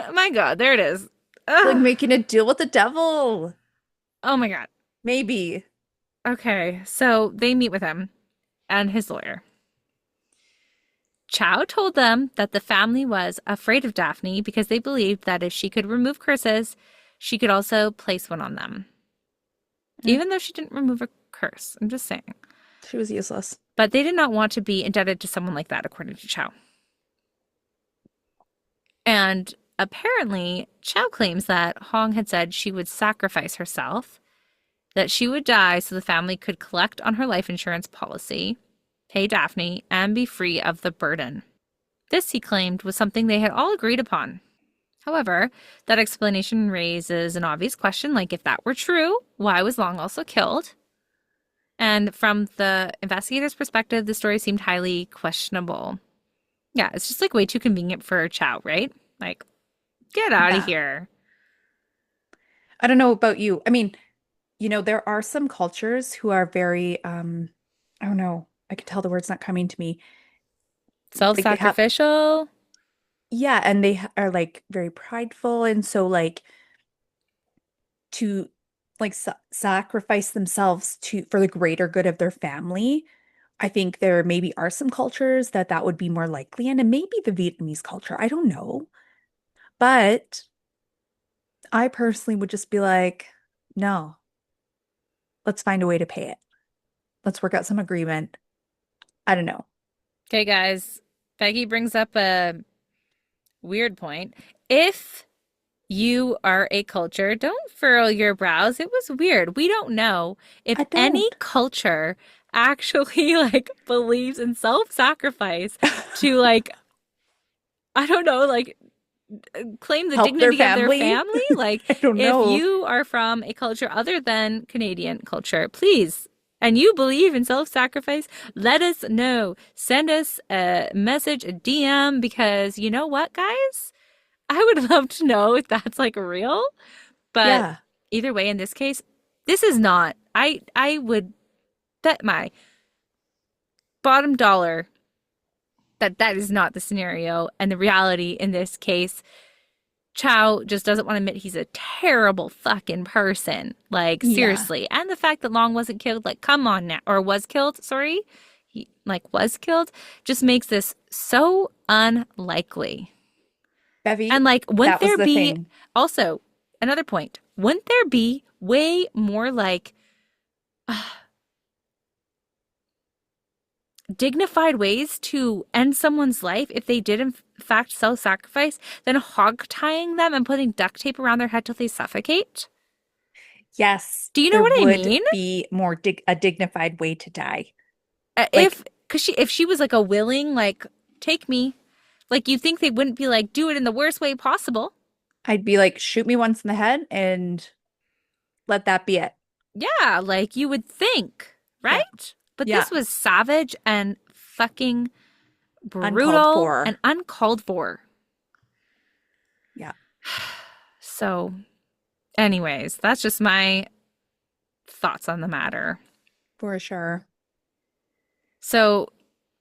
B: Oh my God, there it is.
A: It's like
B: Ugh.
A: making a deal with the devil.
B: Oh my God.
A: Maybe.
B: Okay, so they meet with him and his lawyer. Chow told them that the family was afraid of Daphne because they believed that if she could remove curses, she could also place one on them.
A: Eh,
B: Even though she didn't remove a curse, I'm just saying.
A: she was useless.
B: But they did not want to be indebted to someone like that, according to Chow. And apparently, Chow claims that Hong had said she would sacrifice herself, that she would die so the family could collect on her life insurance policy, pay Daphne, and be free of the burden. This, he claimed, was something they had all agreed upon. However, that explanation raises an obvious question like, if that were true, why was Long also killed? And from the investigator's perspective, the story seemed highly questionable. Yeah, it's just like way too convenient for Chow, right? Like, get out of
A: Yeah.
B: here.
A: I don't know about you. I mean, there are some cultures who are very, I don't know. I can tell the word's not coming to me.
B: Self
A: Like they have,
B: sacrificial.
A: yeah, and they are like very prideful, and so like to like sacrifice themselves to for the greater good of their family. I think there maybe are some cultures that that would be more likely in, and maybe the Vietnamese culture. I don't know. But I personally would just be like, no, let's find a way to pay it. Let's work out some agreement. I don't know.
B: Okay, guys, Becky brings up a weird point. If you are a culture, don't furrow your brows. It was weird. We don't know if
A: I
B: any
A: don't.
B: culture actually like believes in self-sacrifice to like I don't know, like claim the
A: Help their
B: dignity of their
A: family?
B: family. Like
A: I don't
B: if
A: know.
B: you are from a culture other than Canadian culture, please, and you believe in self-sacrifice, let us know. Send us a message, a DM, because you know what, guys? I would love to know if that's like real. But
A: Yeah,
B: either way, in this case, this is not. I would bet my bottom dollar that that is not the scenario. And the reality in this case, Chao just doesn't want to admit he's a terrible fucking person. Like,
A: yeah.
B: seriously. And the fact that Long wasn't killed, like, come on now. Or was killed, sorry. He, like, was killed, just makes this so unlikely. And,
A: Bevy,
B: like, wouldn't
A: that was
B: there
A: the
B: be
A: thing.
B: also another point? Wouldn't there be way more, like, dignified ways to end someone's life if they did in fact self-sacrifice than hog tying them and putting duct tape around their head till they suffocate?
A: Yes,
B: Do you know
A: there
B: what I
A: would
B: mean?
A: be more a dignified way to die.
B: If
A: Like,
B: because she if she was like a willing like take me, like you think they wouldn't be like do it in the worst way possible.
A: I'd be like, shoot me once in the head and let that be it.
B: Yeah, like you would think,
A: Yeah.
B: right? But
A: Yeah.
B: this was savage and fucking
A: Uncalled
B: brutal and
A: for.
B: uncalled for.
A: Yeah,
B: So, anyways, that's just my thoughts on the matter.
A: for sure.
B: So,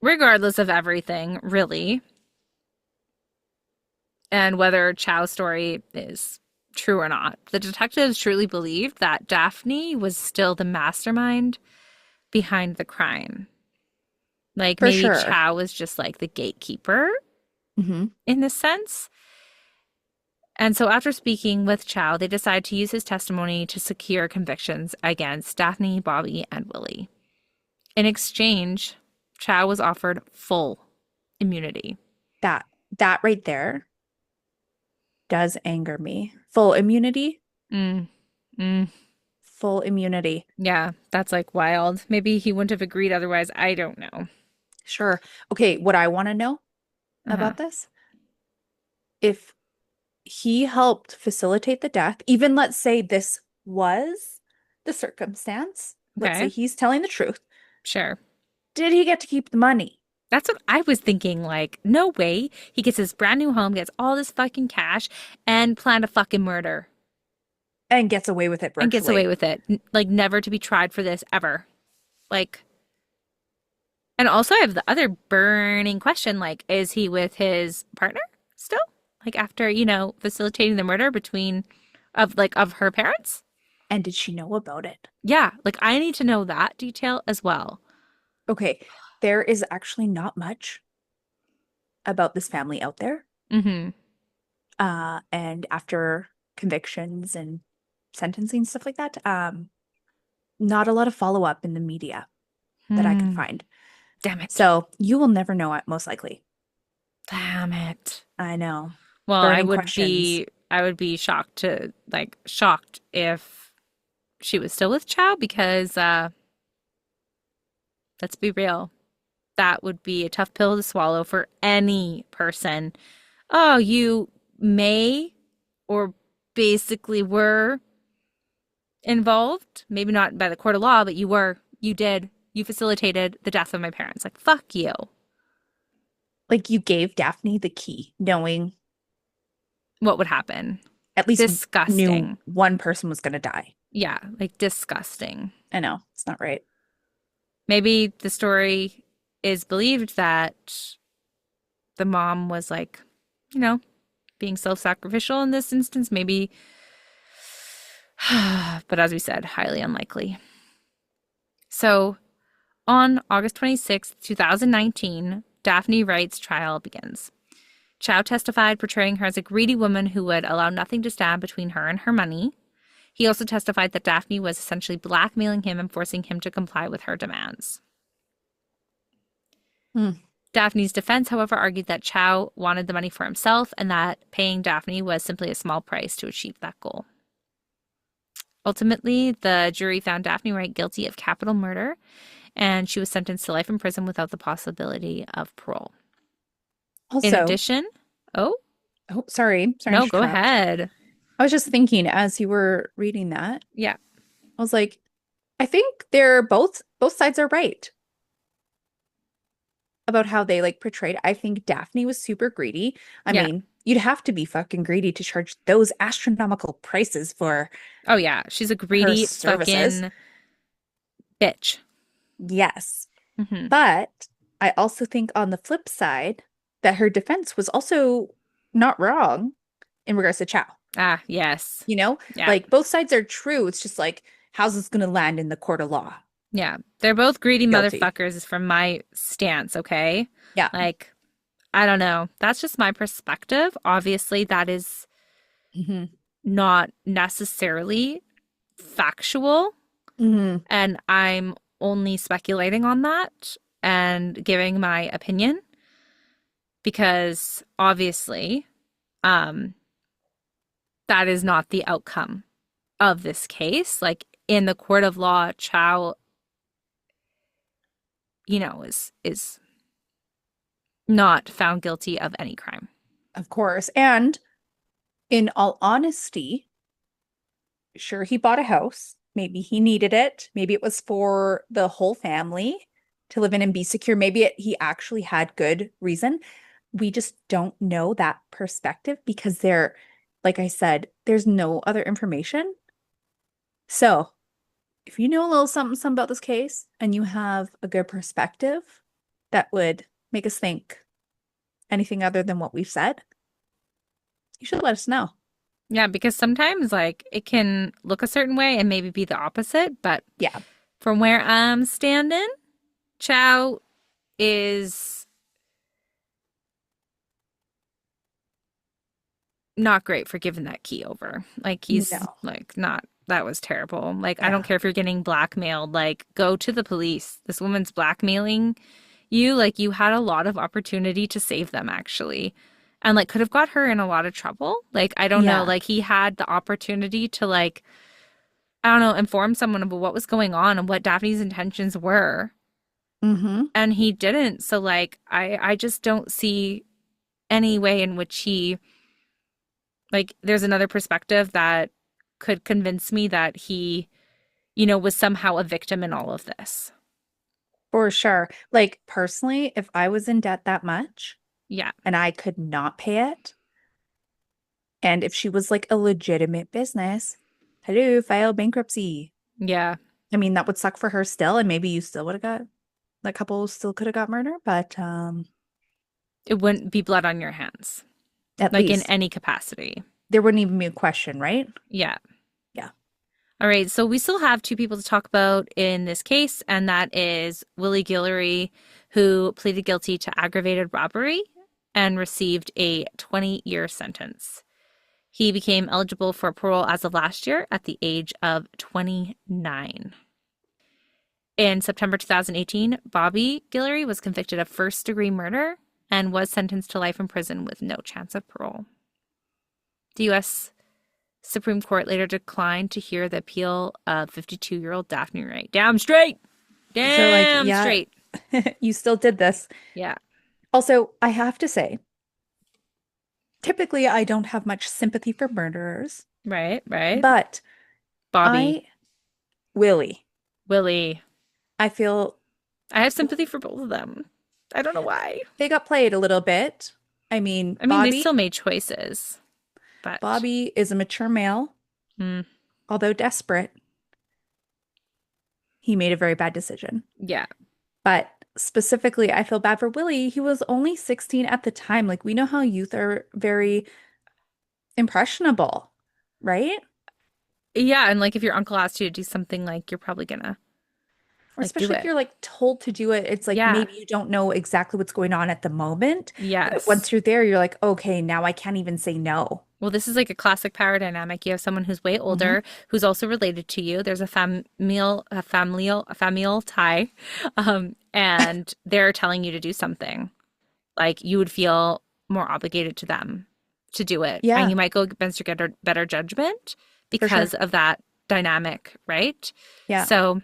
B: regardless of everything, really, and whether Chow's story is true or not, the detectives truly believed that Daphne was still the mastermind behind the crime. Like
A: For
B: maybe
A: sure.
B: Chow was just like the gatekeeper
A: Hmm.
B: in this sense. And so, after speaking with Chow, they decide to use his testimony to secure convictions against Daphne, Bobby, and Willie. In exchange, Chow was offered full immunity.
A: That that right there does anger me. Full immunity,
B: Mm, mm.
A: full immunity.
B: Yeah, that's like wild. Maybe he wouldn't have agreed otherwise. I don't know.
A: Sure. Okay, what I want to know
B: Uh-huh.
A: about this, if he helped facilitate the death, even let's say this was the circumstance, let's say
B: Okay,
A: he's telling the truth,
B: sure.
A: did he get to keep the money
B: That's what I was thinking. Like, no way. He gets his brand new home, gets all this fucking cash, and planned a fucking murder
A: and gets away with it
B: and gets away
A: virtually?
B: with it. Like, never to be tried for this ever. Like, and also I have the other burning question. Like, is he with his partner still? Like, after, facilitating the murder between, of her parents?
A: And did she know about it?
B: Yeah, like, I need to know that detail as well.
A: Okay, there is actually not much about this family out there.
B: Mm-hmm.
A: And after convictions and sentencing, stuff like that, not a lot of follow-up in the media that I could
B: Hmm.
A: find.
B: Damn it.
A: So you will never know it, most likely.
B: Damn it.
A: I know.
B: Well, I
A: Burning
B: would
A: questions.
B: be I would be shocked if she was still with Chow because let's be real. That would be a tough pill to swallow for any person. Oh, you may or basically were involved, maybe not by the court of law, but you facilitated the death of my parents. Like, fuck you.
A: Like you gave Daphne the key, knowing
B: What would happen?
A: at least knew
B: Disgusting.
A: one person was going to die.
B: Yeah, like disgusting.
A: I know, it's not right.
B: Maybe the story is believed that the mom was like you know, being self-sacrificial in this instance, maybe. But as we said, highly unlikely. So on August 26th, 2019, Daphne Wright's trial begins. Chao testified, portraying her as a greedy woman who would allow nothing to stand between her and her money. He also testified that Daphne was essentially blackmailing him and forcing him to comply with her demands.
A: Hmm.
B: Daphne's defense, however, argued that Chao wanted the money for himself and that paying Daphne was simply a small price to achieve that goal. Ultimately, the jury found Daphne Wright guilty of capital murder, and she was sentenced to life in prison without the possibility of parole. In
A: Also,
B: addition, oh,
A: oh, sorry to
B: no, go
A: interrupt.
B: ahead.
A: I was just thinking as you were reading that,
B: Yeah,
A: I was like, I think they're both sides are right about how they like portrayed. I think Daphne was super greedy. I
B: yeah.
A: mean, you'd have to be fucking greedy to charge those astronomical prices for
B: Oh, yeah. She's a
A: her
B: greedy
A: services.
B: fucking bitch.
A: Yes.
B: Hmm.
A: But I also think on the flip side that her defense was also not wrong in regards to Chow.
B: Ah, yes.
A: You know,
B: Yeah,
A: like both sides are true. It's just like, how's this going to land in the court of law?
B: yeah. They're both greedy
A: Guilty.
B: motherfuckers from my stance, okay?
A: Yeah.
B: Like, I don't know. That's just my perspective. Obviously, that is
A: Hmm.
B: not necessarily factual,
A: Hmm.
B: and I'm only speculating on that and giving my opinion because obviously, um, that is not the outcome of this case. Like in the court of law, Chow, is not found guilty of any crime.
A: Of course. And in all honesty, sure, he bought a house. Maybe he needed it. Maybe it was for the whole family to live in and be secure. Maybe he actually had good reason. We just don't know that perspective because like I said, there's no other information. So if you know a little something, something about this case and you have a good perspective that would make us think anything other than what we've said, you should let us know.
B: Yeah, because sometimes like it can look a certain way and maybe be the opposite, but
A: Yeah.
B: from where I'm standing, Chow is not great for giving that key over. Like he's
A: No.
B: like not that was terrible. Like I don't
A: Yeah.
B: care if you're getting blackmailed, like go to the police. This woman's blackmailing you. Like you had a lot of opportunity to save them actually. And like could have got her in a lot of trouble. Like I don't know,
A: Yeah.
B: like he had the opportunity to like I don't know, inform someone about what was going on and what Daphne's intentions were.
A: Mm-hmm.
B: And he didn't. So like I just don't see any way in which he like there's another perspective that could convince me that he, was somehow a victim in all of this.
A: For sure. Like personally, if I was in debt that much
B: Yeah.
A: and I could not pay it, and if she was like a legitimate business, hello, file bankruptcy.
B: Yeah.
A: I mean, that would suck for her still, and maybe you still would have got that couple still could have got murder, but
B: It wouldn't be blood on your hands,
A: at
B: like in
A: least
B: any capacity.
A: there wouldn't even be a question, right?
B: Yeah.
A: Yeah.
B: All right. So we still have two people to talk about in this case, and that is Willie Guillory, who pleaded guilty to aggravated robbery and received a 20-year sentence. He became eligible for parole as of last year at the age of 29. In September 2018, Bobby Guillory was convicted of first-degree murder and was sentenced to life in prison with no chance of parole. The U.S. Supreme Court later declined to hear the appeal of 52-year-old Daphne Wright. Damn straight!
A: They're like,
B: Damn
A: yeah,
B: straight!
A: you still did this.
B: Yeah,
A: Also, I have to say, typically I don't have much sympathy for murderers,
B: right, right.
A: but
B: Bobby,
A: I, Willie,
B: Willie.
A: I feel
B: I have sympathy for both of them. I don't know why.
A: they got played a little bit. I mean,
B: I mean, they still made choices, but
A: Bobby is a mature male,
B: mm,
A: although desperate. He made a very bad decision.
B: yeah,
A: But specifically, I feel bad for Willie. He was only 16 at the time. Like, we know how youth are very impressionable, right?
B: Yeah, and like if your uncle asks you to do something, like you're probably gonna
A: Or
B: like do
A: especially if
B: it.
A: you're like told to do it, it's like
B: Yeah.
A: maybe you don't know exactly what's going on at the moment. But
B: Yes.
A: once you're there, you're like, okay, now I can't even say no.
B: Well, this is like a classic power dynamic. You have someone who's way
A: Hmm.
B: older, who's also related to you. There's a familial tie, and they're telling you to do something. Like you would feel more obligated to them to do it, and
A: Yeah,
B: you might go against your better judgment
A: for
B: because
A: sure.
B: of that dynamic, right?
A: Yeah.
B: So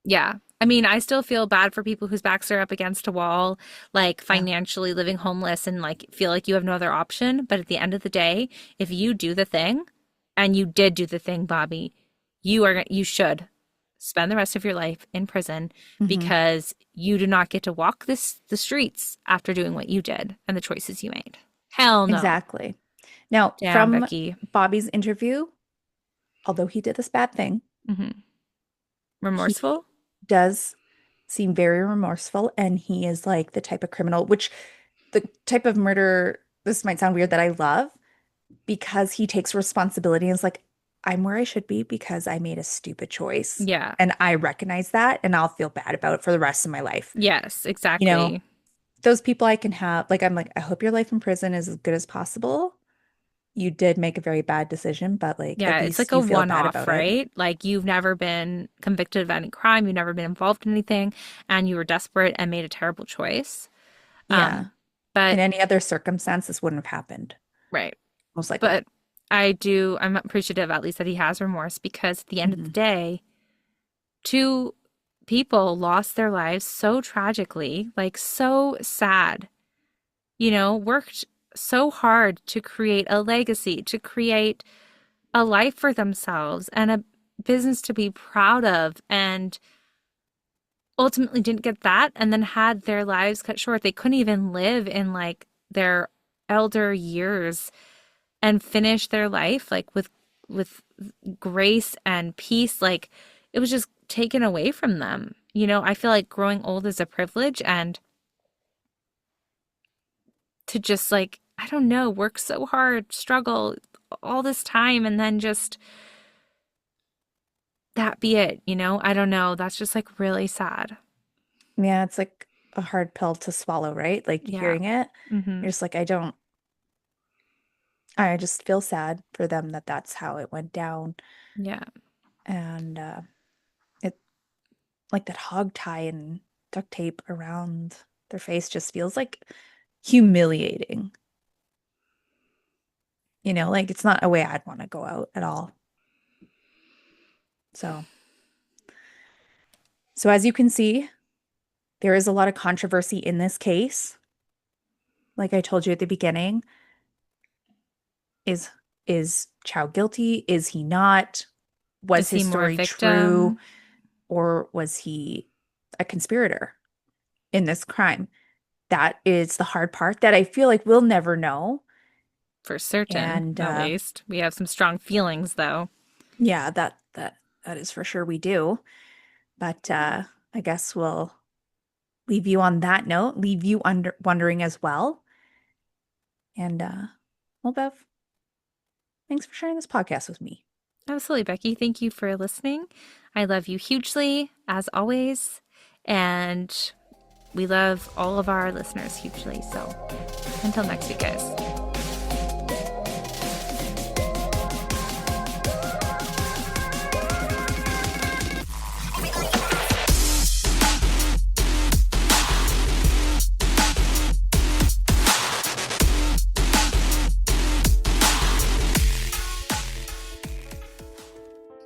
B: yeah. I mean, I still feel bad for people whose backs are up against a wall, like
A: Yeah.
B: financially living homeless and like feel like you have no other option. But at the end of the day, if you do the thing, and you did do the thing, Bobby, you should spend the rest of your life in prison
A: Hmm.
B: because you do not get to walk the streets after doing what you did and the choices you made. Hell no.
A: Exactly. Now,
B: Damn,
A: from
B: Becky.
A: Bobby's interview, although he did this bad thing,
B: Hmm.
A: he
B: Remorseful?
A: does seem very remorseful, and he is like the type of criminal, which the type of murder, this might sound weird, that I love because he takes responsibility and is like, I'm where I should be because I made a stupid choice.
B: Yeah.
A: And I recognize that and I'll feel bad about it for the rest of my life.
B: Yes,
A: You know,
B: exactly.
A: those people I can have, like, I'm like, I hope your life in prison is as good as possible. You did make a very bad decision, but like,
B: Yeah,
A: at
B: it's like
A: least
B: a
A: you feel bad
B: one-off,
A: about it.
B: right? Like you've never been convicted of any crime, you've never been involved in anything, and you were desperate and made a terrible choice.
A: Yeah. In
B: But
A: any other circumstance, this wouldn't have happened,
B: right.
A: most likely.
B: But I'm appreciative at least that he has remorse because at the end of the
A: Hmm.
B: day, two people lost their lives so tragically, like so sad, worked so hard to create a legacy, to create a life for themselves and a business to be proud of, and ultimately didn't get that and then had their lives cut short. They couldn't even live in like their elder years and finish their life like with grace and peace. Like it was just taken away from them. I feel like growing old is a privilege, and to just like, I don't know, work so hard, struggle all this time and then just that be it. I don't know. That's just like really sad.
A: Yeah, it's like a hard pill to swallow, right? Like
B: Yeah.
A: hearing it,
B: Hmm.
A: you're just like, I just feel sad for them that that's how it went down.
B: Yeah.
A: And it, like that hog tie and duct tape around their face just feels like humiliating. Like it's not a way I'd want to go out at all. So, so as you can see, there is a lot of controversy in this case. Like I told you at the beginning, is is Chow guilty? Is he not? Was
B: Is he
A: his
B: more
A: story true,
B: victim
A: or was he a conspirator in this crime? That is the hard part that I feel like we'll never know.
B: for certain,
A: And
B: at least? We have some strong feelings though.
A: yeah, that is for sure we do. But I guess we'll leave you on that note, leave you wondering as well. And well, Bev, thanks for sharing this podcast with me.
B: Absolutely, Becky. Thank you for listening. I love you hugely, as always. And we love all of our listeners hugely. So until next week, guys.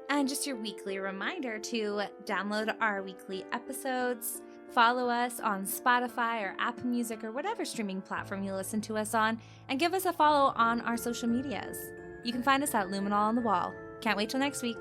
B: And just your weekly reminder to download our weekly episodes, follow us on Spotify or Apple Music or whatever streaming platform you listen to us on, and give us a follow on our social medias. You can find us at Luminol on the Wall. Can't wait till next week.